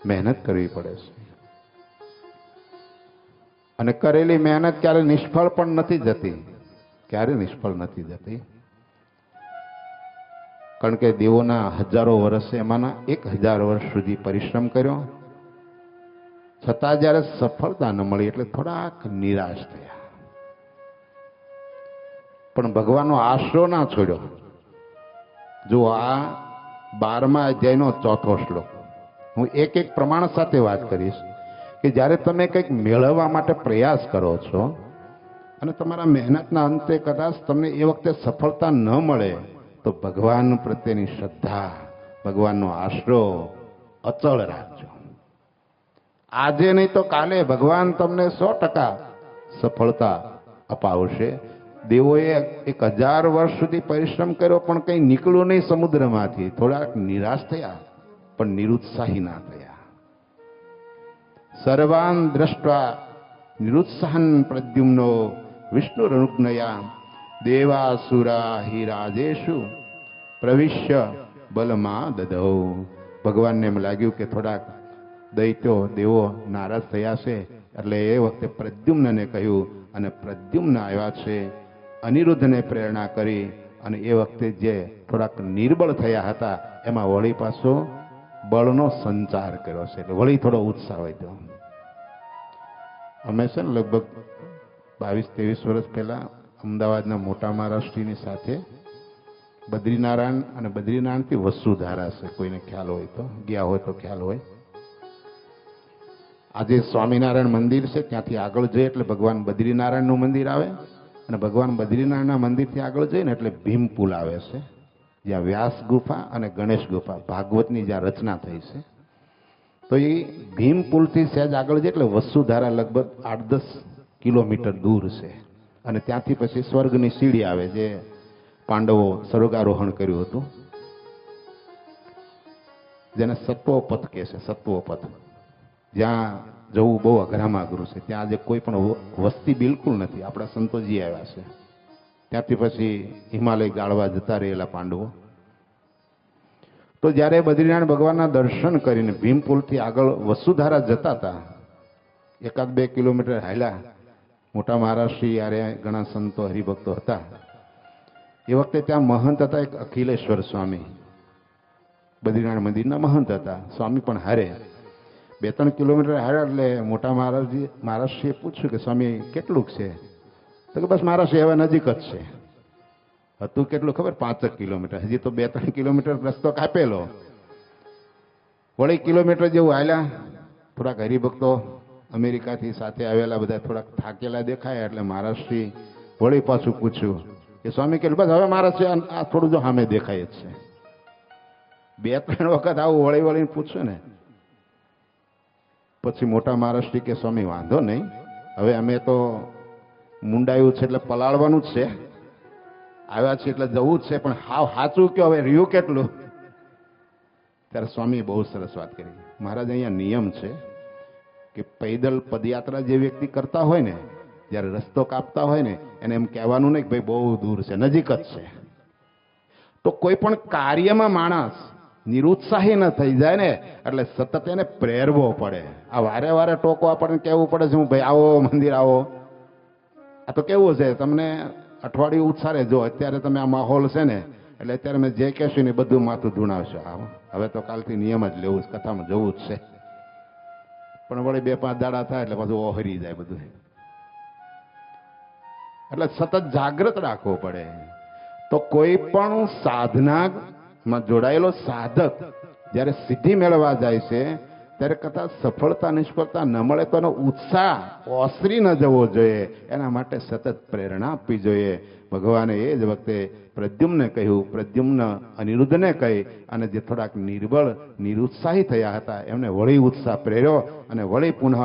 મહેનત કરવી પડે છે. અને કરેલી મહેનત ક્યારે નિષ્ફળ પણ નથી જતી, ક્યારે નિષ્ફળ નથી જતી. કારણ કે દેવોના હજારો વર્ષ, એમાંના 1000 વર્ષ સુધી પરિશ્રમ કર્યો, છતાં જ્યારે સફળતા ન મળી એટલે થોડાક નિરાશ થયા. પણ ભગવાનનો આશરો ના છોડ્યો. જો આ 12મા અધ્યાયનો 4થો શ્લોક, હું એક પ્રમાણ સાથે વાત કરીશ કે જ્યારે તમે કંઈક મેળવવા માટે પ્રયાસ કરો છો અને તમારા મહેનતના અંતે કદાચ તમને એ વખતે સફળતા ન મળે, તો ભગવાન પ્રત્યેની શ્રદ્ધા, ભગવાનનો આશરો અચળ રાખજો. આજે નહીં તો કાલે ભગવાન તમને 100% સફળતા અપાવશે. દેવોએ 1000 વર્ષ સુધી પરિશ્રમ કર્યો પણ કંઈ નીકળ્યું નહીં સમુદ્રમાંથી. થોડાક નિરાશ થયા પણ નિરુત્સાહી ના થયા. સર્વાન દ્રષ્ટવા નિરુત્સાહન પ્રદ્યુમ્નો વિષ્ણુરનુજ્ઞયા દેવાસુરા હિ રાજેશુ પ્રવિશ્ય બલમાં દધૌ. ભગવાનને એમ લાગ્યું કે થોડાક દૈત્યો દેવો નારાજ થયા છે, એટલે એ વખતે પ્રદ્યુમ્નને કહ્યું અને પ્રદ્યુમ્ન આવ્યા છે. અનિરુદ્ધને પ્રેરણા કરી અને એ વખતે જે થોડાક નિર્બળ થયા હતા એમાં વળી પાછો બળનો સંચાર કર્યો છે, એટલે વળી થોડો ઉત્સાહ વધ્યો. અમે છે ને લગભગ 22-23 વર્ષ પહેલા અમદાવાદના મોટા મહારાષ્ટ્રીની સાથે બદ્રીનારાયણ અને બદ્રીનારાયણથી વસુધારા છે. કોઈને ખ્યાલ હોય તો, ગયા હોય તો ખ્યાલ હોય. આજે સ્વામિનારાયણ મંદિર છે ત્યાંથી આગળ જઈએ એટલે ભગવાન બદ્રીનારાયણનું મંદિર આવે, અને ભગવાન બદ્રીનારાયણના મંદિરથી આગળ જઈએ ને એટલે ભીમપુલ આવે છે, જ્યાં વ્યાસ ગુફા અને ગણેશ ગુફા ભાગવતની જ્યાં રચના થઈ છે. તો એ ભીમપુલથી સહેજ આગળ જઈએ એટલે વસુધારા લગભગ 8-10 કિલોમીટર દૂર છે. અને ત્યાંથી પછી સ્વર્ગની સીડી આવે, જે પાંડવો સ્વર્ગારોહણ કર્યું હતું, જેને સત્વોપથ કહે છે. સત્વોપથ જ્યાં જવું બહુ અઘરામાં અઘરું છે. ત્યાં આજે કોઈ પણ વસ્તી બિલકુલ નથી. આપણા સંતોજી આવ્યા છે. ત્યાંથી પછી હિમાલય ગાળવા જતા રહેલા પાંડવો. તો જ્યારે બદ્રીનારાયણ ભગવાનના દર્શન કરીને ભીમપુલથી આગળ વસુધારા જતા હતા, 1-2 કિલોમીટર હાલ્યા. મોટા મહારાષ્ટ્રી યારે ઘણા સંતો હરિભક્તો હતા. એ વખતે ત્યાં મહંત હતા એક અખિલેશ્વર સ્વામી, બદ્રીનારાયણ મંદિરના મહંત હતા. સ્વામી પણ હારે 2-3 કિલોમીટર હાર્યા એટલે મોટા મહારાષ્ટ્રીએ પૂછ્યું કે સ્વામી કેટલુંક છે? તો કે બસ મહારાષ્ટ્રી હવે નજીક જ છે. હતું કેટલું ખબર? 5 કિલોમીટર. હજી તો 2-3 કિલોમીટર રસ્તો કાપેલો. વળી કિલોમીટર જેવું હાલ્યા. થોડાક હરિભક્તો અમેરિકાથી સાથે આવેલા બધા થોડાક થાકેલા દેખાયા એટલે મહારાષ્ટ્રી વળી પાછું પૂછ્યું કે સ્વામી કે બસ હવે મહારાષ્ટ્રી આ થોડું જો સામે દેખાય જ છે. 2-3 વખત આવું વળી વળીને પૂછ્યું ને પછી મોટા મહારાષ્ટ્રી કે સ્વામી વાંધો નહીં, હવે અમે તો મુંડાયું છે એટલે પલાળવાનું જ છે, આવ્યા છે એટલે જવું જ છે, પણ હાવ સાચું કે હવે રહ્યું કેટલું? ત્યારે સ્વામીએ બહુ સરસ વાત કરી. મહારાજ અહીંયા નિયમ છે કે પૈદલ પદયાત્રા જે વ્યક્તિ કરતા હોય ને, જ્યારે રસ્તો કાપતા હોય ને, એને એમ કહેવાનું નહીં કે ભાઈ બહુ દૂર છે, નજીક જ છે. તો કોઈ પણ કાર્યમાં માણસ નિરુત્સાહી ન થઈ જાય ને, એટલે સતત એને પ્રેરવો પડે. આ વારે વારે ટોકો આપણને કહેવું પડે છે, હું ભાઈ આવો મંદિર આવો. આ તો કેવું છે, તમને અઠવાડિયું ઉછારે જો અત્યારે તમે આ માહોલ છે ને, એટલે અત્યારે મેં જે કહેશું ને બધું માથું ધૂણાવશો. આવો હવે તો કાલથી નિયમ જ લેવું છે, કથામાં જવું જ છે. પણ વળી 2-5 દાડા થાય એટલે પાછું ઓહરી જાય બધું. એટલે સતત જાગૃત રાખવો પડે. તો કોઈ પણ સાધનામાં જોડાયેલો સાધક જ્યારે સિદ્ધિ મેળવવા જાય છે ત્યારે કદાચ સફળતા નિષ્ફળતા ન મળે તો એનો ઉત્સાહ ઓસરી ન જવો જોઈએ. એના માટે સતત પ્રેરણા આપવી જોઈએ. ભગવાને એ જ વખતે પ્રદ્યુમ્નને કહ્યું, પ્રદ્યુમ્ન અનિરુદ્ધને કહી, અને જે થોડાક નિર્બળ નિરુત્સાહી થયા હતા એમને વળી ઉત્સાહ પ્રેર્યો, અને વળી પુનઃ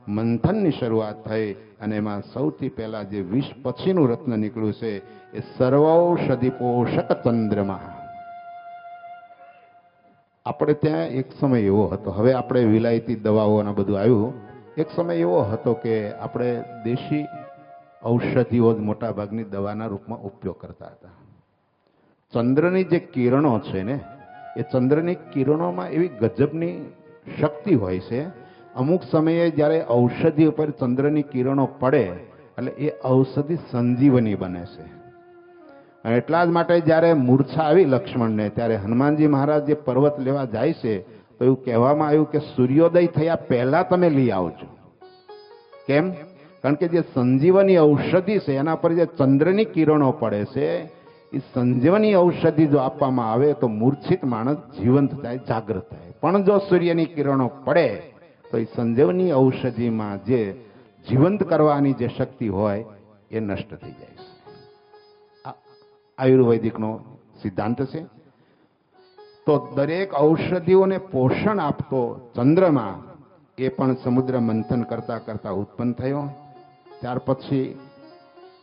મંથનની શરૂઆત થઈ. અને એમાં સૌથી પહેલા જે વિષ પછીનું રત્ન નીકળ્યું છે એ સર્વૌષધિ પોષક ચંદ્રમા. આપણે ત્યાં એક સમય એવો હતો, હવે આપણે વિલાયતી દવાઓ અને બધું આવ્યું. એક સમય એવો હતો કે આપણે દેશી ઔષધિઓ જ મોટા ભાગની દવાના રૂપમાં ઉપયોગ કરતા હતા. ચંદ્રની જે કિરણો છે ને, એ ચંદ્રની કિરણોમાં એવી ગજબની શક્તિ હોય છે. અમુક સમયે જ્યારે ઔષધિ ઉપર ચંદ્રની કિરણો પડે એટલે એ ઔષધિ સંજીવની બને છે. અને એટલા જ માટે જ્યારે મૂર્છા આવી લક્ષ્મણને, ત્યારે હનુમાનજી મહારાજ જે પર્વત લેવા જાય છે તો એવું કહેવામાં આવ્યું કે સૂર્યોદય થયા પહેલા તમે લઈ આવજો. કેમ? કારણ કે જે સંજીવની ઔષધિ છે એના પર જે ચંદ્રની કિરણો પડે છે, એ સંજીવની ઔષધિ જો આપવામાં આવે તો મૂર્છિત માણસ જીવંત થાય, જાગૃત થાય. પણ જો સૂર્યની કિરણો પડે તો એ સંજીવની ઔષધિમાં જે જીવંત કરવાની જે શક્તિ હોય એ નષ્ટ થઈ જાય છે. આયુર્વેદિકનો સિદ્ધાંત છે. તો દરેક ઔષધિઓને પોષણ આપતો ચંદ્રમા એ પણ સમુદ્ર મંથન કરતા કરતા ઉત્પન્ન થયો. ત્યાર પછી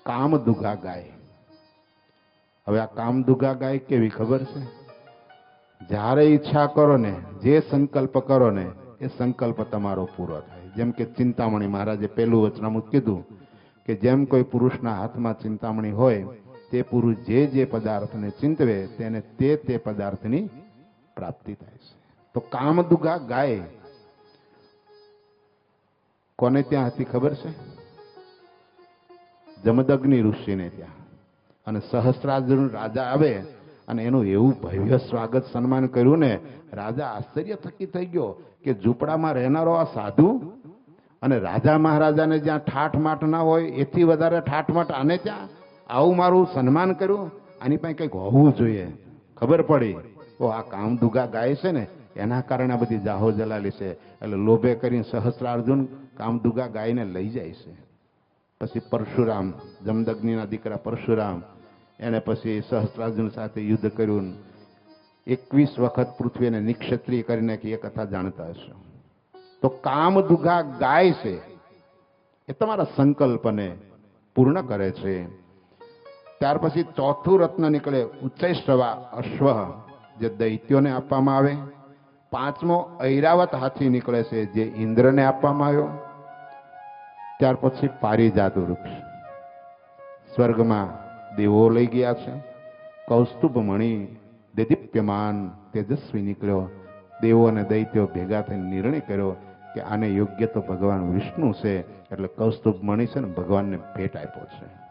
કામદુગા ગાય. હવે આ કામદુગા ગાય કેવી ખબર છે? જ્યારે ઈચ્છા કરો ને, જે સંકલ્પ કરો ને, એ સંકલ્પ તમારો પૂરો થાય. જેમ કે ચિંતામણી મહારાજે પહેલું વચનામૃત કીધું કે જેમ કોઈ પુરુષના હાથમાં ચિંતામણી હોય, તે પુરુષ જે જે પદાર્થને ચિંતવે તેને તે પદાર્થની પ્રાપ્તિ થાય છે. તો કામદુગા ગાય કોને ત્યાં હતી ખબર છે? જમદગ્નિ ઋષિને ત્યાં. અને સહસ્ત્રાર્જુન રાજા આવે અને એનું એવું ભવ્ય સ્વાગત સન્માન કર્યું ને, રાજા આશ્ચર્ય થકી થઈ ગયો કે ઝૂંપડામાં રહેનારો આ સાધુ, અને રાજા મહારાજાને જ્યાં ઠાઠમાઠ ના હોય એથી વધારે ઠાઠમાઠ આને ત્યાં આવું મારું સન્માન કર્યું. આની પાસે કંઈક હોવું જોઈએ. ખબર પડી ઓ આ કામદુગા ગાય છે ને એના કારણે આ બધી જાહો જલાલી છે, એટલે લોભે કરીને સહસ્ત્રાર્જુન કામદુગા ગાયને લઈ જાય છે. પછી પરશુરામ, જમદગ્નિના દીકરા પરશુરામ, એને પછી સહસ્ત્રાર્જુન સાથે યુદ્ધ કર્યું. 21 વખત પૃથ્વીને નિક્ષત્રિય કરી નાખી. એ કથા જાણતા હશો. તો કામદુગા ગાય છે એ તમારા સંકલ્પને પૂર્ણ કરે છે. ત્યાર પછી ચોથું રત્ન નીકળે ઉચ્ચૈશ્રવા અશ્વ, જે દૈત્યોને આપવામાં આવે. પાંચમો ઐરાવત હાથી નીકળે છે, જે ઇન્દ્રને આપવામાં આવ્યો. ત્યાર પછી પારિજાત વૃક્ષ સ્વર્ગમાં દેવો લઈ ગયા છે. કૌસ્તુભ મણિ દેદીપ્યમાન તેજસ્વી નીકળ્યો. દેવો અને દૈત્યો ભેગા થઈને નિર્ણય કર્યો કે આને યોગ્ય તો ભગવાન વિષ્ણુ છે, એટલે કૌસ્તુભ મણિ છે ને ભગવાનને ભેટ આપ્યો છે.